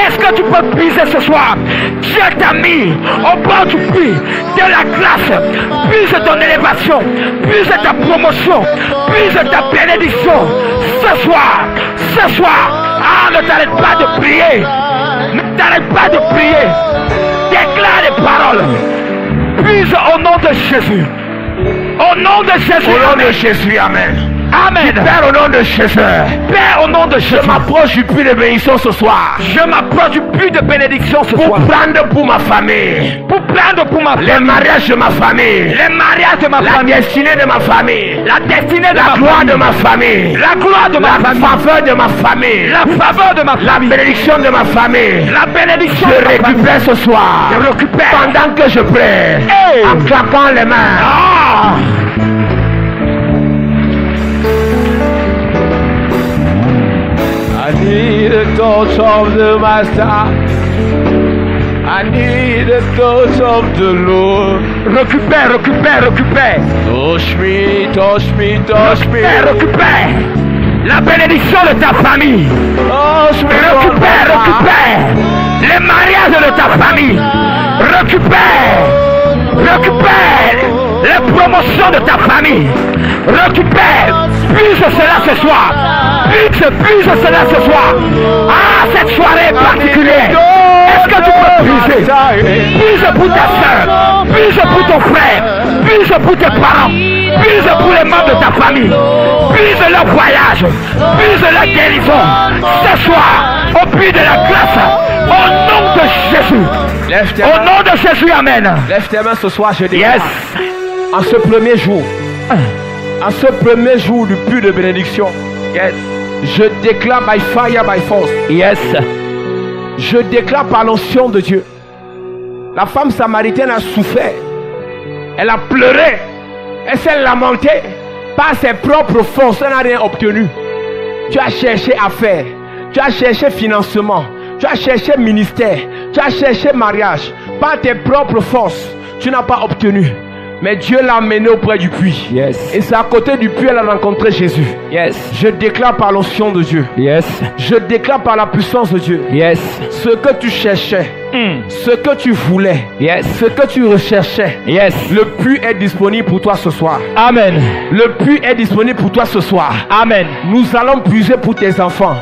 Est-ce que tu peux puiser ce soir? Dieu t'a mis au bord du puits de la grâce. Puise ton élévation. Puise ta promotion. Puise ta bénédiction. Ce soir, ne t'arrête pas de prier. Ne t'arrête pas de prier. Déclare les paroles. Puise au nom de Jésus. Au nom de Jésus. Au nom de Jésus, amen. Amen. Père, au nom de Jésus. Père, au nom de Jésus. Je m'approche du puits de bénédiction ce soir. Je m'approche du puits de bénédiction ce soir. Pour prendre pour ma famille. Pour prendre pour ma famille. Les mariages de ma famille. Les mariages de ma famille. La destinée de ma famille. La destinée de ma famille. La gloire de ma famille. La gloire de ma famille. La faveur de ma famille. La faveur de ma famille. La bénédiction de ma famille. La bénédiction je de ma famille. récupère ce soir. Je récupère. Pendant que je prie. Hey. En claquant les mains. I need a touch of the Master. I need a touch of the Lord. Récupère. Touch me, touch me, touch me. Récupère. La bénédiction de ta famille. Touch me. Récupère. Les mariages de ta famille. Récupère. Les promotions de ta famille. Récupère. Puise cela ce soir. Puise cela ce soir. Cette soirée est particulière. Est-ce que tu peux puiser? Puise pour ta soeur. Puise pour ton frère. Puise pour tes parents. Puise pour les membres de ta famille. Puise leur voyage. Puise leur guérison. Ce soir, au puits de la grâce. Au nom de Jésus. Au nom de Jésus, amen. Lève tes mains ce soir, je dis. Yes. En ce premier jour. En ce premier jour du puits de bénédiction. Yes. Je déclare by fire, by force. Yes. Je déclare par l'onction de Dieu. La femme samaritaine a souffert. Elle a pleuré. Elle s'est lamentée. Par ses propres forces, elle n'a rien obtenu. Tu as cherché affaires. Tu as cherché financement. Tu as cherché ministère. Tu as cherché mariage. Par tes propres forces, tu n'as pas obtenu. Mais Dieu l'a amené auprès du puits. Yes. Et c'est à côté du puits qu'elle a rencontré Jésus. Yes. Je déclare par l'onction de Dieu. Yes. Je déclare par la puissance de Dieu. Yes. Ce que tu cherchais. Ce que tu voulais. Yes. Ce que tu recherchais. Yes. Le puits est disponible pour toi ce soir. Amen. Le puits est disponible pour toi ce soir. Amen. Nous allons puiser pour tes enfants.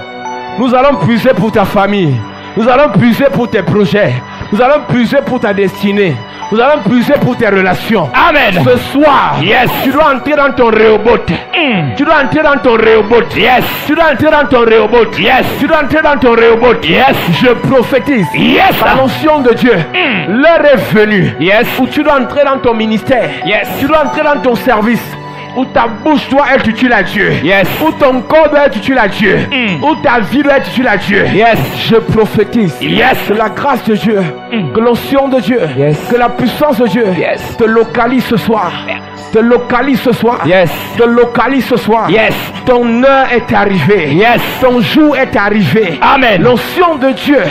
Nous allons puiser pour ta famille. Nous allons puiser pour tes projets. Nous allons puiser pour ta destinée. Nous allons puiser pour tes relations. Amen. Ce soir, yes. Tu dois entrer dans ton Rehoboth. Tu dois entrer dans ton Rehoboth. Yes. Tu dois entrer dans ton Rehoboth. Yes. Tu dois entrer dans ton Rehoboth. Yes. Je prophétise. Yes. Par l'onction de Dieu. L'heure est venue. Yes. Où tu dois entrer dans ton ministère. Yes. Tu dois entrer dans ton service. Où ta bouche doit être utile à Dieu. Yes. Où ton corps doit être utile à Dieu. Où ta vie doit être utile à Dieu. Yes. Je prophétise. Yes. Que la grâce de Dieu, que l'onction de Dieu, yes. Que la puissance de Dieu yes. Te localise ce soir. Te localise ce soir. Yes. Te localise ce soir. Yes. Ton heure est arrivée. Yes. Ton jour est arrivé. Amen. L'onction de Dieu,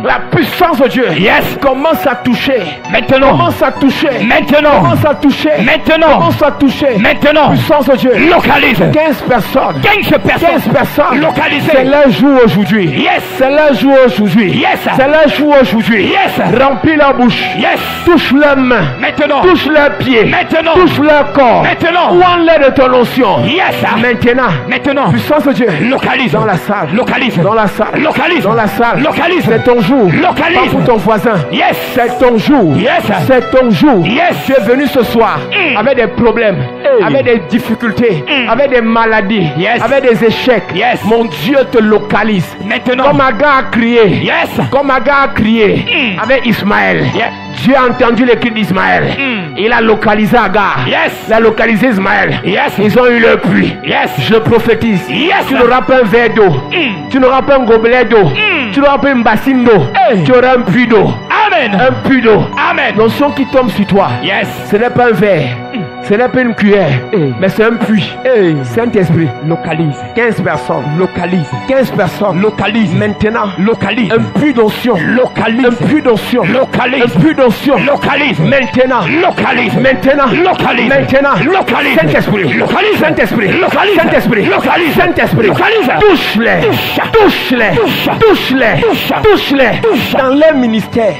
la puissance de Dieu, yes. Commence à toucher. Maintenant. Commence à toucher. Maintenant. Commence à toucher. Maintenant. Commence à toucher. Maintenant. Puissance de Dieu. Localise. 15 personnes. 15 personnes. 15 personnes. Localisées. C'est leur jour aujourd'hui. Yes. C'est leur jour aujourd'hui. Yes. C'est leur jour aujourd'hui. Yes. Remplis leur bouche. Yes. Touche leurs mains. Maintenant. Touche leurs pieds. Maintenant. Touche leur corps. Maintenant. Ouvre-les de ton onction. Yes. Maintenant. Maintenant. Puissance de Dieu. Localise. Dans la salle. Localise. Dans la salle. Localise. Dans la salle. Localise. C'est ton jour. Localise. Pas pour ton voisin. Yes. C'est ton jour. Yes. C'est ton jour. Yes. Tu es venu ce soir avec des problèmes, avec des difficultés, avec des maladies, yes. avec des échecs. Yes. Mon Dieu te localise. Maintenant. Comme Agar a crié. Yes. Comme Agar a crié avec Ismaël. Yes. Dieu a entendu les cris d'Ismaël. Il a localisé Agar. Yes. Il a localisé Ismaël. Yes. Ils ont eu le puits. Yes. Je prophétise. Yes. Tu n'auras pas un verre d'eau. Tu n'auras pas un gobelet d'eau. Tu n'auras pas une bassine d'eau. Tu auras un puits d'eau. Amen. Un puits d'eau. Amen. L'onction qui tombe sur toi. Yes. Ce n'est pas un verre. Ce n'est pas une cuillère, mais c'est un puits. Saint-Esprit, Localise. 15 personnes. Localise. 15 personnes. Localise. Maintenant, Localise. un puits d'onction. Localise. Un puits d'onction. Localise. Un puits d'onction. Localise. Maintenant, Localise. maintenant, Localise. maintenant, Localise. Saint-Esprit, Localise. Saint-Esprit, Localise. Saint-Esprit, Localise. Saint-Esprit, Localise. touche-les, touche-les, touche-les, touche-les, dans leur ministère,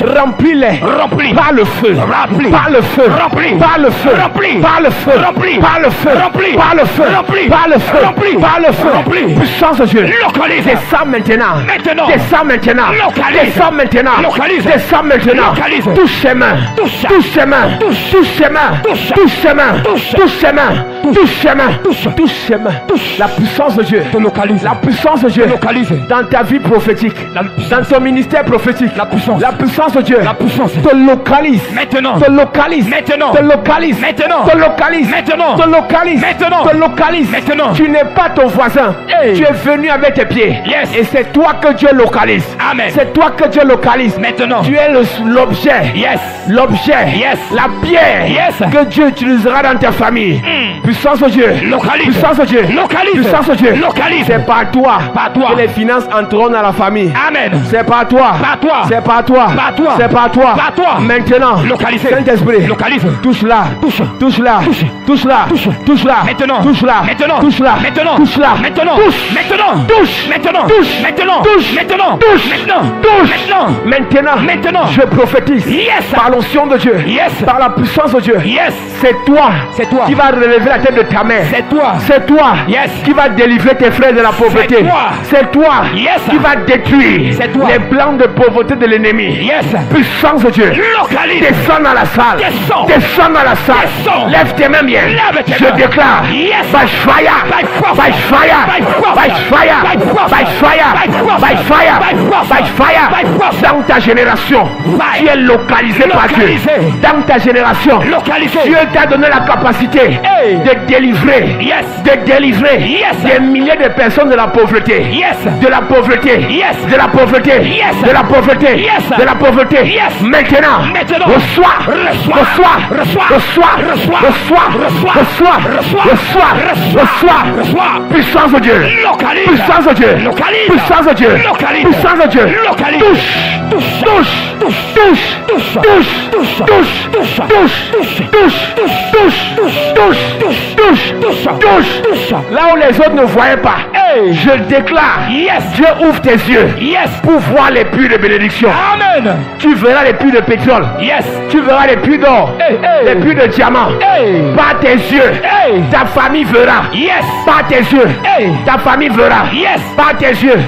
remplis-les, Remplis. par le feu, Remplis. par le feu, Remplis. par le feu, Remplis. par le feu, Remplis. par le feu, Remplis. par le feu, Remplis. par le feu, Remplis. par le feu, Remplis. puissance de Dieu, Localise. descends maintenant, Maintenant. descends maintenant, Localise. descends maintenant, Localise. descends maintenant, Localise. touche ses mains, Touche. touche ses mains, Touche. touche ses mains, Touche. touche ses mains, Touche. touche ses mains, touche ses mains, Touche. touche ses mains, la puissance de Dieu, Te localise. la puissance de Dieu, Localise. dans ta vie prophétique, dans ton ministère prophétique, La puissance. la puissance de Dieu, La puissance. te localise, Maintenant. te localise, Maintenant. te localise, Maintenant. te localise, Maintenant. te localise, Maintenant. te localise. Maintenant. Tu n'es pas ton voisin, Hey. tu es venu avec tes pieds, Yes. et c'est toi que Dieu localise. Amen. C'est toi que Dieu localise. Maintenant. Tu es l'objet, Yes. l'objet, Yes. la pierre Yes. que Dieu utilisera dans ta famille. Puissance de Dieu, Localise. puissance de Dieu, Localise. puissance de Dieu. Localise. C'est par toi, Par toi. que les finances entreront dans la famille. Amen. C'est par toi, Par toi. c'est par toi, Par toi. c'est par toi. Par toi. Maintenant, Localisé. Saint-Esprit, Localise. touche-la, Touche. touche-la, Touche. touche-la, Touche. touche-la, Maintenant. touche-la, Maintenant. touche-la, Maintenant. touche-la, Maintenant. touche, Maintenant. touche, Maintenant. touche, Maintenant. touche, Maintenant. touche, Maintenant. touche. Maintenant. Maintenant, Maintenant. je prophétise Yes. par l'onction de Dieu, Yes. par la puissance de Dieu. Yes. C'est toi, C'est toi. qui va relever la tête de ta mère. C'est toi. C'est toi Yes. qui va délivrer tes frères de la pauvreté. toi. C'est toi Yes. qui va détruire C'est toi. les plans de pauvreté de l'ennemi. Yes. Puissance de Dieu. Localise. Descends dans la salle. Descends. Descends dans la salle. Descends. Lève tes mains bien. Lève tes Je mains. déclare. Yes. By fire. By force. By fire. By force. By fire. By force. By fire. By force. By fire. By force. By fire. By force. Dans ta génération, By. tu es localisé par Dieu. Localisé. Dans ta génération, Localisé. Dieu t'a donné la capacité Hey. de délivrer. Yes. De délivrer Yes. des milliers de personnes de la pauvreté. Yes. De la pauvreté. Yes. De la pauvreté. Yes. De la pauvreté. Yes. De la pauvreté. Yes. Maintenant. Maintenant. Reçois. Reçois. Reçois. Reçois. Reçois. Reçois. Reçois. Reçois. Reçois. Reçois. Reçois. Reçois. Reçois. Reçois. Puissance de Dieu. Localise. Puissance de Dieu. Localise. Puissance de Dieu. Localise. Puissance de Dieu. Localise. Touche. Touche. Touche. Touche. Touche. Touche. Touche. Touche. Touche. Touche. Touche. Touche. Touche. Touche. Touche. Touche. Touche. Touche. Touche. Là où les autres ne voyaient pas. Hey. Je déclare. Yes. Dieu ouvre tes yeux Yes. pour voir les puits de bénédiction. Amen. Tu verras les puits de pétrole. Yes. Tu verras les puits d'or. Hey, hey. Les puits de diamants. Hey. Par tes yeux. Hey. Ta famille verra. Yes. Par tes yeux. Hey. Ta famille verra. Yes. Par tes yeux.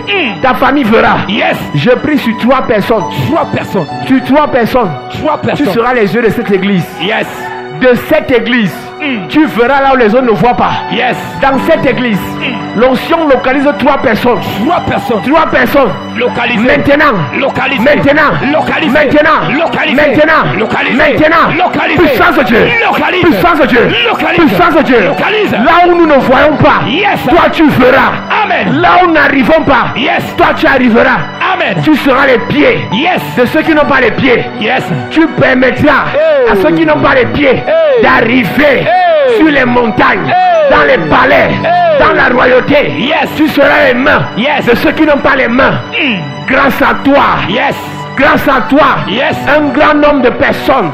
Ta famille verra. Yes. Je prie sur 3 personnes. 3 personnes. Sur 3 personnes. 3 Tu personnes. seras les yeux de cette église. Yes. De cette église. Tu verras là où les autres ne voient pas. Yes. Dans cette église, l'onction localise 3 personnes. 3 personnes. 3 personnes. Localisées. Maintenant. Localisées. Maintenant. Localisées. Maintenant. Localisées. Maintenant. Localisées. Maintenant. Localisées. Puissance de Dieu. Localisées. Puissance de Dieu. Localisées. Puissance de Dieu. Localisées. Là où nous ne voyons pas. Yes. Toi tu feras. Amen. Là où nous n'arrivons pas. Yes. Toi tu arriveras. Amen. Tu seras les pieds Yes. de ceux qui n'ont pas les pieds. Yes. Tu permettras Hey. à ceux qui n'ont pas les pieds Hey. d'arriver Hey. sur les montagnes, Hey. dans les palais, Hey. dans la royauté. Yes. Tu seras les mains Yes. de ceux qui n'ont pas les mains. Grâce à toi, Yes. grâce à toi, Yes. un grand nombre de personnes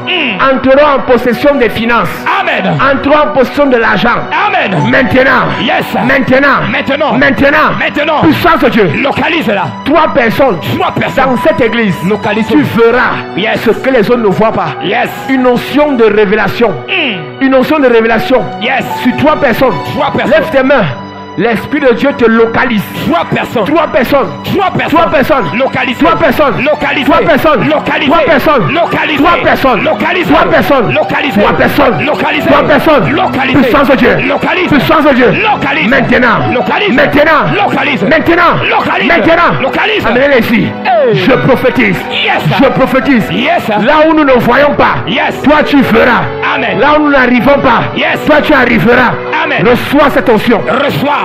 entreront en possession des finances, Amen. entreront en possession de l'argent. Amen. Maintenant, Yes. maintenant, Maintenant. maintenant, Maintenant. puissance de Dieu. Localise-la. 3 personnes 3 personnes. dans cette église. Localisées. Tu verras Yes. ce que les autres ne voient pas. Yes. Une notion de révélation. Une notion de révélation. Yes. Sur 3 personnes. 3 personnes. Lève tes mains. L'Esprit de Dieu te localise. 3 personnes. 3 personnes. 3 personnes. 3 personnes. Localisées. 3 personnes. Localisées. 3 personnes. Localisées. 3 personnes. Localisées. 3 personnes. Localisées. 3 personnes. Localisées. 3 personnes. Localisées. 3 personnes. Localisées. Puissance de Dieu. Localisées. Puissance de Dieu. Localisées. Maintenant. Localisées. Maintenant. Localisées. Maintenant. Localisées. Maintenant. Localisées. Amenez-les ici. Hey. Je prophétise. Yes. Je prophétise. Yes. Là où nous ne voyons pas. Yes. Toi tu feras. Amen. Là où nous n'arrivons pas. Yes. Toi tu arriveras. Amen. Reçois cette onction. Reçois.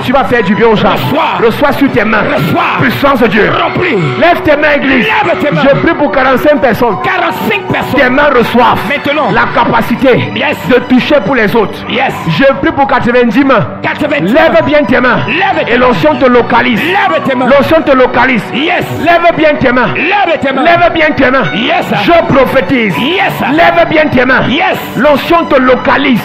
Et tu vas faire du bien aux gens. Reçois sur tes mains. Puissance de Dieu. Remplis. Lève tes mains, église. Lève tes mains. Je prie pour 45 personnes. 45 personnes. Tes mains reçoivent Maintenant. la capacité Yes. de toucher pour les autres. Yes. Je prie pour 90 mains. 90. Lève bien tes mains. Lève tes Et mains. l'onction te localise. Lève tes mains. L'onction te localise. Yes. Lève bien tes mains. Lève tes mains. Lève bien tes mains. Yes. Je prophétise. Yes. Lève bien tes mains. Yes. L'onction te localise.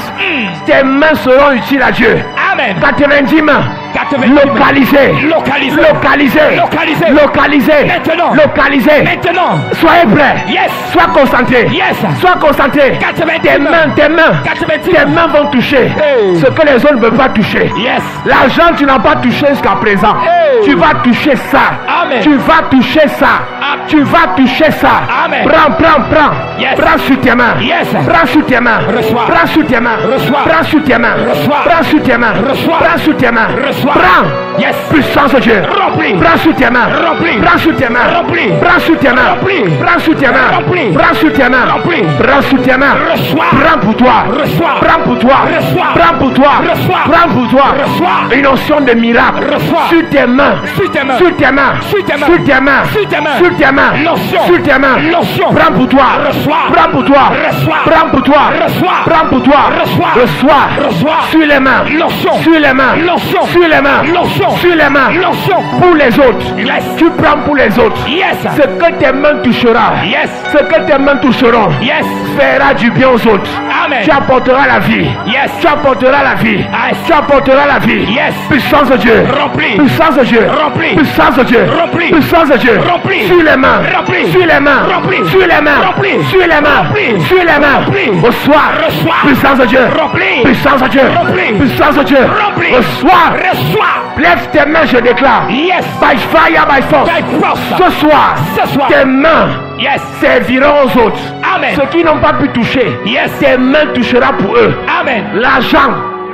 Tes mains seront utiles à Dieu. Amen. 90 mains. 90. Localisées. Localisé. Localisées. Localisé. Localisées. Maintenant. Localisées. Maintenant. Soyez prêts. Yes. Sois concentré. Yes. Sois concentré. 90 Tes mains, tes mains. 90. Tes mains vont toucher Hey. ce que les autres ne peuvent pas toucher. Yes. L'argent, tu n'as pas touché jusqu'à présent. Hey. Tu vas toucher ça. Amen. Tu vas toucher ça. Amen. Tu vas toucher ça. Amen. Prends. Yes. Prends sur tes mains. Yes. Prends sur tes mains. Reçois. Prends sur tes mains. Reçois. Prends sur tes mains. Reçois. Prends sur tes mains. Reçois. Prends sur tes mains. Reçois. Prends. Yes. Puissance de Dieu. Remplis. Prends sur tes mains. Remplis. Prends sur tes mains. Remplis. Prends sur tes mains. Remplis. Prends sur tes mains. Remplis. Prends sur tes mains. Remplis. Prends sur tes mains. Reçois. Prends pour toi. Reçois. Prends pour toi. Reçois. Prends pour toi. Reçois. Prends pour toi. Reçois. Une onction de miracle. Reçois. Sur tes mains. Sur tes mains. Sur tes mains. Sur tes mains. Sur tes mains. Sur tes mains. Sur tes mains. L'onction. Sur tes mains. L'onction. Prends pour toi. Reçois. Prends pour toi. Reçois. Prends pour toi. Reçois. Prends pour toi. Reçois. Reçois. Reçois. Sur les mains. L'onction. Sur les mains. L'onction. Sur les mains. L'onction. Sur les mains. L'onction. Pour les autres. Yes. Tu prends pour les autres. Yes. Ce que tes mains toucheront. Yes. Ce que tes mains toucheront. Yes. Fera du bien aux autres. Amen. Tu apporteras la vie. Yes. Tu apporteras la vie. Yes. Tu apporteras la vie. Yes. Puissance de Dieu. Remplis. Puissance de Dieu. Remplis. Puissance de Dieu. Remplis. Puissance de Dieu. Remplis. Sur les mains. Remplis. Sur les mains. Remplis. Sur les mains. Remplis. Sur les mains. Remplis. Sur les mains. Remplis. Reçois. Reçois. Puissance de Dieu. Remplis. Puissance de Dieu. Remplis. Puissance de Dieu. Remplis. Reçois. Reçois. Lève tes mains, je déclare. Yes. By fire, by force. By force. Ce soir, Ce soir. tes mains Yes. serviront aux autres. Amen. Ceux qui n'ont pas pu toucher, Yes. tes mains toucheront pour eux. Amen. L'argent.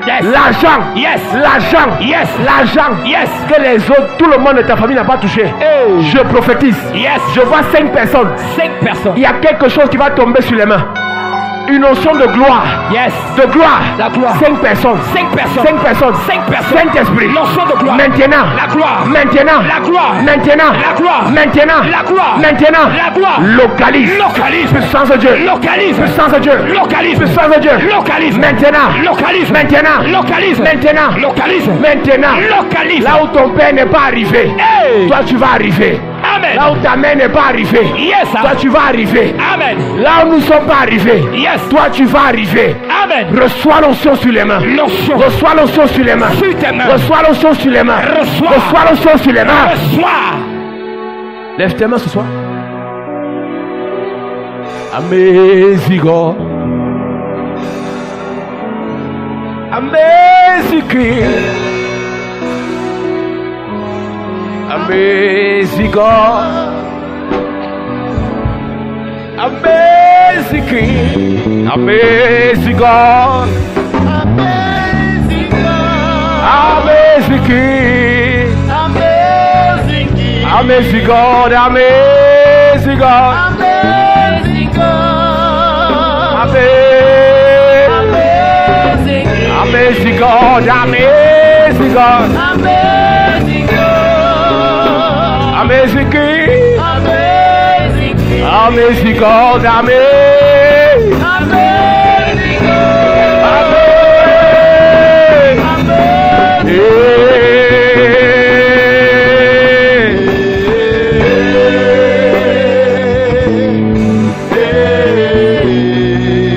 Yes. L'argent. Yes. L'argent. Yes. L'argent. Yes. Que les autres, tout le monde de ta famille n'a pas touché. Je prophétise. Yes. Je vois 5 personnes. 5 personnes. Il y a quelque chose qui va tomber sur les mains. Une notion de gloire. Yes. De gloire. La gloire. 5 personnes. 5 personnes. 5 personnes. 5 personnes. Saint-Esprit. L'onction de gloire. Maintenant. La gloire. Maintenant. La gloire. Maintenant. La gloire. Maintenant. La gloire. Maintenant. La gloire. Localise. Localise. Puissance de Dieu. Localise. Puissance de Dieu. Localise. Puissance de Dieu. Localise. Maintenant. Localise. Maintenant. Localise. Maintenant. Localise. Maintenant. Localise. Là où ton père n'est pas arrivé. Hey. Toi tu vas arriver. Amen. Là où ta mère n'est pas arrivée. Yes. Toi tu vas arriver. Amen. Là où nous ne sommes pas arrivés. Yes. Toi tu vas arriver. Amen. Reçois l'onction sur les mains. L'onction. Reçois l'onction sur les mains. Sur tes mains. Reçois l'onction sur les mains. Reçois. Reçois l'onction sur les mains. Reçois. Lève tes mains ce soir. Amazing God. Amazing King. Amazing God. Amazing King. Amazing God. Amazing King. Amazing God. Amazing God. Amazing God. Amazing God. Amazing King. Amazing God. Amazing.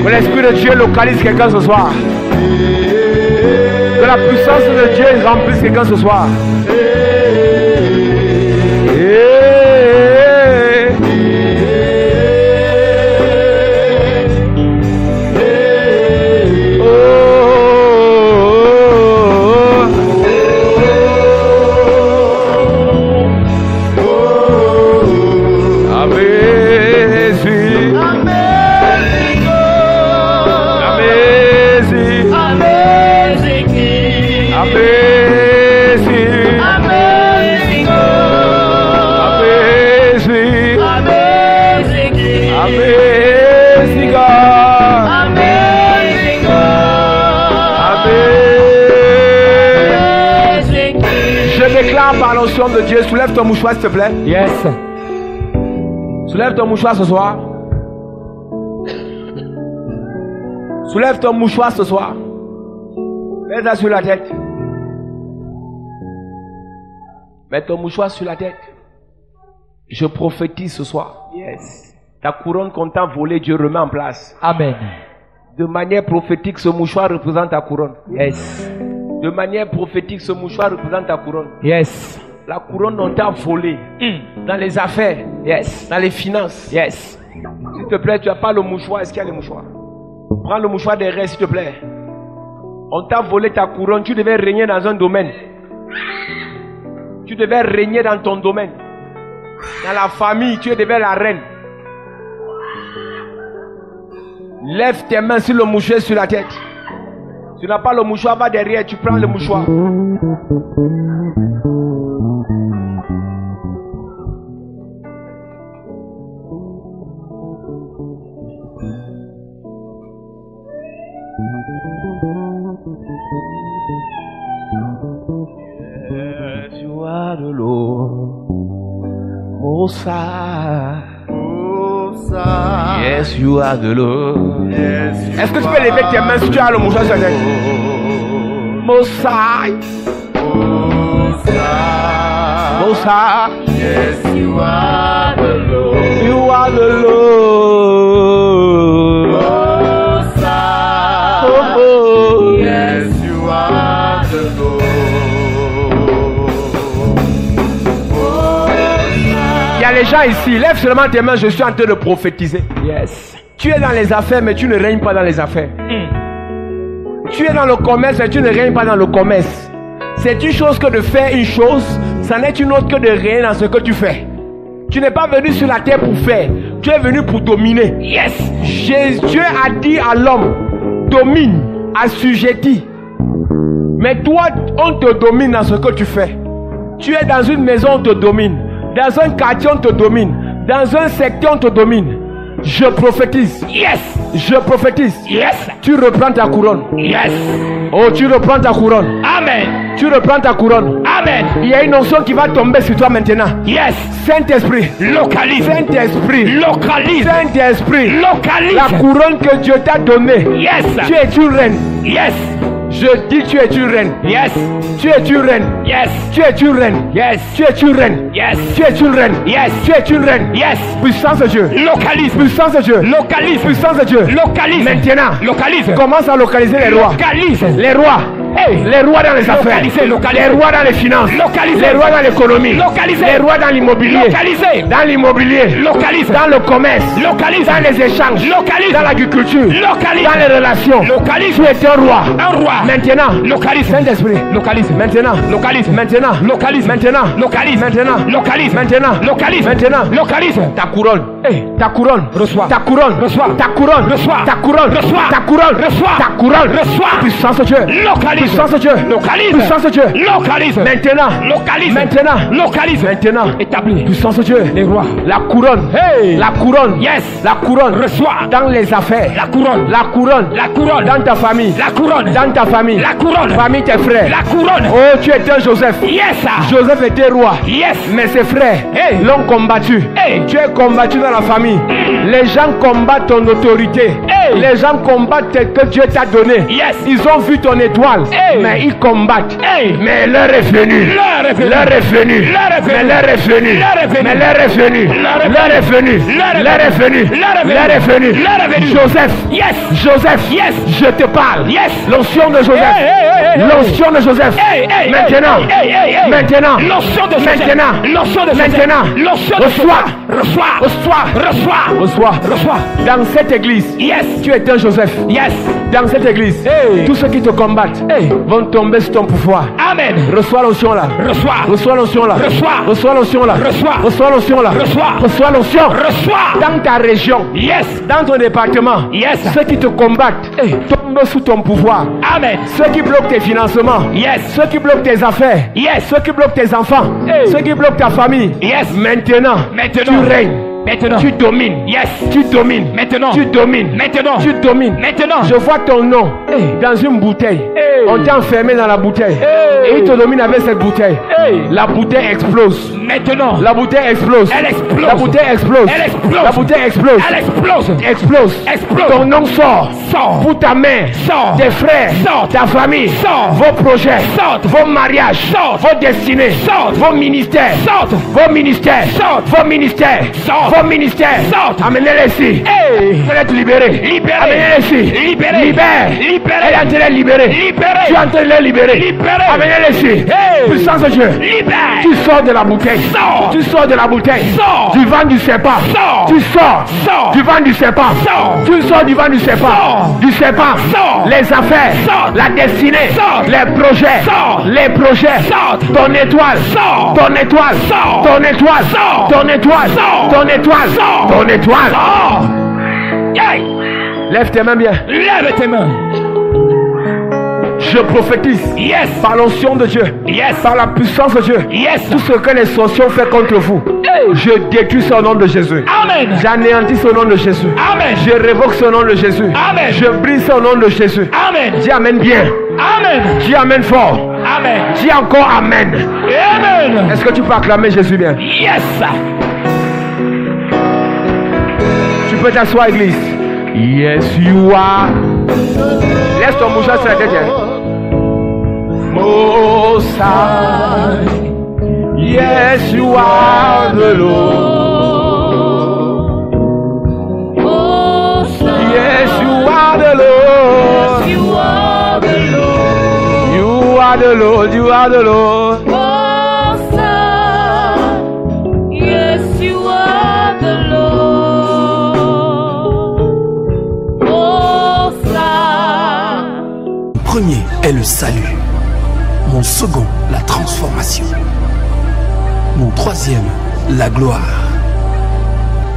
Que l'Esprit de Dieu localise quelqu'un ce soir. Que la puissance de Dieu remplisse quelqu'un ce soir. Amazing. déclare par l'onction de Dieu. Soulève ton mouchoir, s'il te plaît. Yes. Soulève ton mouchoir ce soir. Soulève ton mouchoir ce soir. Mets-la sur la tête. Mets ton mouchoir sur la tête. Je prophétise ce soir. Yes. Ta couronne qu'on t'a volée, Dieu remet en place. Amen. De manière prophétique, ce mouchoir représente ta couronne. Yes. De manière prophétique, ce mouchoir représente ta couronne. Yes. La couronne on t'a volée dans les affaires, Yes. dans les finances. Yes. S'il te plaît, tu n'as pas le mouchoir. Est-ce qu'il y a le mouchoir? Prends le mouchoir derrière, s'il te plaît. On t'a volé ta couronne. Tu devais régner dans un domaine. Tu devais régner dans ton domaine. Dans la famille, tu devais la reine. Lève tes mains sur le mouchoir sur la tête. Tu n'as pas le mouchoir, va derrière, tu prends le mouchoir. Tu as de l'eau, Mossa. Yes, you are de l'eau. Est-ce que tu peux lever tes mains si tu as le mouchoir sur la tête? Mossa. Mossa. Yes, you are the Lord. You are the Lord. Mossa. Oh, oh. Yes, you are the Lord. Il y a les gens ici, lève seulement tes mains, je suis en train de prophétiser. Yes. Tu es dans les affaires, mais tu ne règnes pas dans les affaires. Tu es dans le commerce, mais tu ne règnes pas dans le commerce. C'est une chose que de faire une chose, ça n'est une autre que de régner dans ce que tu fais. Tu n'es pas venu sur la terre pour faire, tu es venu pour dominer. Yes. Dieu a dit à l'homme, domine, assujetti. Mais toi, on te domine dans ce que tu fais. Tu es dans une maison, on te domine. Dans un quartier, on te domine. Dans un secteur, on te domine. Je prophétise. Yes. Je prophétise. Yes. Tu reprends ta couronne. Yes. Oh, tu reprends ta couronne. Amen. Tu reprends ta couronne. Amen. Il y a une onction qui va tomber sur toi maintenant. Yes. Saint-Esprit. Localise. Saint-Esprit. Localise. Saint-Esprit. Localise. La couronne que Dieu t'a donnée. Yes. Tu es une reine. Yes. Je dis tu es une reine. Yes. Tu es une reine. Yes. Tu es une reine. Yes. Tu es une reine. Yes. Tu es une reine. Yes. Tu es une reine. Yes. Puissance de Dieu. Localise. Puissance de Dieu. Localise. Puissance de Dieu. Localise. Maintenant. Localise. Commence à localiser les rois. Localise. Les rois. Hey. Les rois dans les affaires. Localisez, localisez. Les rois dans les finances. Localisez. Les rois dans l'économie. Localisez. Les rois dans l'immobilier. Localisez. Dans l'immobilier. Localise. Dans le commerce. Localise. Dans les échanges. Localise. Dans l'agriculture. Localise. Dans les relations. Localise. Tu es un roi. Un roi. Maintenant. Localise. Saint-Esprit. Localise. Maintenant. Localise. Maintenant. Localise. Maintenant. Localise. Maintenant. Localise. Maintenant. Localise. Maintenant. Localise. Ta couronne. Hey. Ta couronne. Reçois. Ta couronne. Reçois. Ta couronne. Reçois. Ta couronne. Reçois. Ta couronne. Reçois. Ta couronne. Reçois. Puissance de Dieu. Localise. Puissance de Dieu. Localise. Puissance de Dieu. Localise. Maintenant. Localise. Maintenant. Localise. Maintenant. Établi. Puissance de Dieu. Les rois. La couronne. Hey. La couronne. Yes. La couronne. Reçois. Dans les affaires. La couronne. La couronne. La couronne. Dans ta famille. La couronne. Dans ta famille. La couronne. Famille tes frères. La couronne. Oh, tu étais un Joseph. Yes. Joseph était roi. Yes. Mais ses frères Hey. l'ont combattu. Hey. Tu es combattu dans la famille. Les gens combattent ton autorité. Hey. Les gens combattent ce que Dieu t'a donné. Yes. Ils ont vu ton étoile. Hey. Mais ils combattent. Hey. Mais l'heure est venue. L'heure est venue. L'heure est venue. L'heure est venue. Mais l'heure est venue. L'heure est venue. Mais l'heure est venue. L'heure est L'heure est venue. L'heure est L'heure est venue. L'heure est venue. L'heure est venue. L'heure est venue. Joseph. Yes. Joseph. Yes. Je te parle. Yes. L'onction de Joseph. Hey, hey, hey, hey. L'onction de Joseph. Hey, hey, Maintenant. hey, hey, hey, hey. Maintenant. L'onction de Joseph. Maintenant. L'onction de Joseph. Maintenant. L'onction de Reçois. Joseph. Reçois. Reçois. Reçois. Reçois. Reçois. Dans cette église, Yes. tu es un Joseph. Yes. Dans cette église, Hey. tous ceux qui te combattent Hey. vont tomber sur ton pouvoir. Amen. Reçois l'onction là. Reçois. Reçois l'onction là. Reçois. Reçois l'onction là. Reçois. Reçois l'onction là. Reçois. Reçois l'onction. Reçois. Dans ta région, Yes. dans ton département, Yes. ceux qui te combattent tombent sous ton pouvoir. Amen. Ceux qui bloquent tes financements, Yes. ceux qui bloquent tes affaires, Yes. ceux qui bloquent tes enfants, Hey. ceux qui bloquent ta famille. Yes. Maintenant, Maintenant. tu règnes. Maintenant. Tu domines. Yes. Tu domines. Maintenant. Tu domines. Maintenant. Tu domines. Maintenant. Je vois ton nom Hey. dans une bouteille. Hey. On t'a enfermé dans la bouteille. Et il te domine avec cette bouteille. Hey. La bouteille explose. Maintenant. La bouteille explose. Elle explose. La bouteille explose. Elle explose. La bouteille explose. Elle explose. Explose. Explose. Ton nom sort. Sort. Pour ta mère. Sort. Tes frères. Sort. Ta famille. Sort. Vos projets. Sort. Vos mariages. Sort. Vos destinées. Sort. Vos ministères. Sort. Vos ministères. Sort. Vos ministères. Sort. Vos ministères. Sort. Amenez-les ici. Hey. Vous allez être libérés. Libéré. Amenez-les ici. Libéré. Libère. Libéré. Elle est en train de les libérer. Libéré. Tu es en train de les libérer. Libéré. Amenez-les ici. Hey. Puissance de Dieu. Libère. Tu sors de la bouteille. Sors. Tu sors de la bouteille. Sors. Du vent du serpent. Sors. Tu sors. Sors. Du vent du serpent. Sors. Tu sors du vent du serpent. Sors. Du serpent. Sors. Les affaires. Sors. La destinée. Sors. Les projets. Sors. Les projets. Sors. Ton étoile. Sors. Ton étoile. Sors. Ton étoile. Sors. Ton étoile. Sors. Ton étoile. Sors. Ton étoile. Sors. Hey. Lève tes mains bien. Lève tes mains. Je prophétise. Yes. Par l'onction de Dieu. Yes. Par la puissance de Dieu. Yes. Tout ce que les sorciers ont fait contre vous. Hey. Je détruis ce nom de Jésus. Amen. J'anéantis ce nom de Jésus. Amen. Je révoque ce nom de Jésus. Amen. Je brise ce nom de Jésus. Amen. Dis Amen bien. Amen. Dis Amen fort. Amen. Dis encore Amen. Amen. Est-ce que tu peux acclamer Jésus bien? Yes. Tu peux t'asseoir, église. Yes, you are. Laisse ton mouchoir sur la tête. Most high. Yes, you are the Lord. Yes, you are the Lord. You are the Lord. You are the Lord. You are the Lord. Most high. Yes, you are the Lord. Most high. Mon premier est le salut. Mon second, la transformation. Mon troisième, la gloire.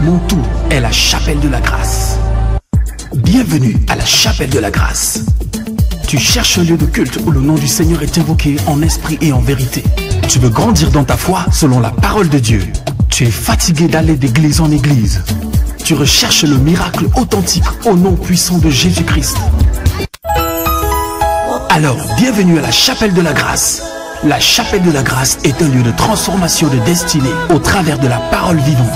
Mon tout est la chapelle de la grâce. Bienvenue à la chapelle de la grâce. Tu cherches un lieu de culte où le nom du Seigneur est invoqué en esprit et en vérité. Tu veux grandir dans ta foi selon la parole de Dieu. Tu es fatigué d'aller d'église en église. Tu recherches le miracle authentique au nom puissant de Jésus-Christ. Alors, bienvenue à la chapelle de la grâce. La chapelle de la grâce est un lieu de transformation de destinée au travers de la parole vivante.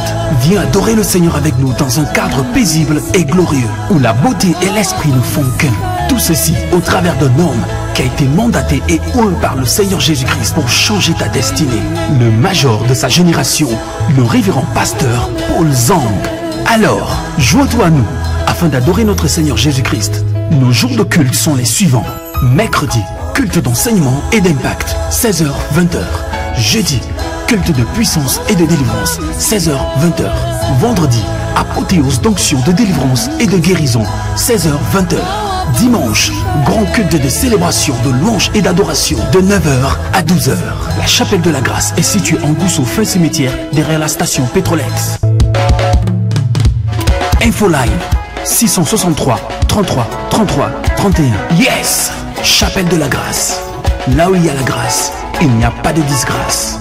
Viens adorer le Seigneur avec nous dans un cadre paisible et glorieux où la beauté et l'esprit ne font qu'un. Tout ceci au travers d'un homme qui a été mandaté et oint par le Seigneur Jésus-Christ pour changer ta destinée. Le major de sa génération, le révérend pasteur Paul Zang. Alors, joins-toi à nous afin d'adorer notre Seigneur Jésus-Christ. Nos jours de culte sont les suivants. Mercredi, culte d'enseignement et d'impact, 16h-20h. Jeudi, culte de puissance et de délivrance, 16h-20h. Vendredi, apothéose d'onction de délivrance et de guérison, 16h-20h. Dimanche, grand culte de célébration, de louange et d'adoration, de 9h à 12h. La chapelle de la grâce est située en Gousseau, fin cimetière, derrière la station Pétrolex. Infoline 663 33 33 31. Yes! Chapelle de la grâce. Là où il y a la grâce, il n'y a pas de disgrâce.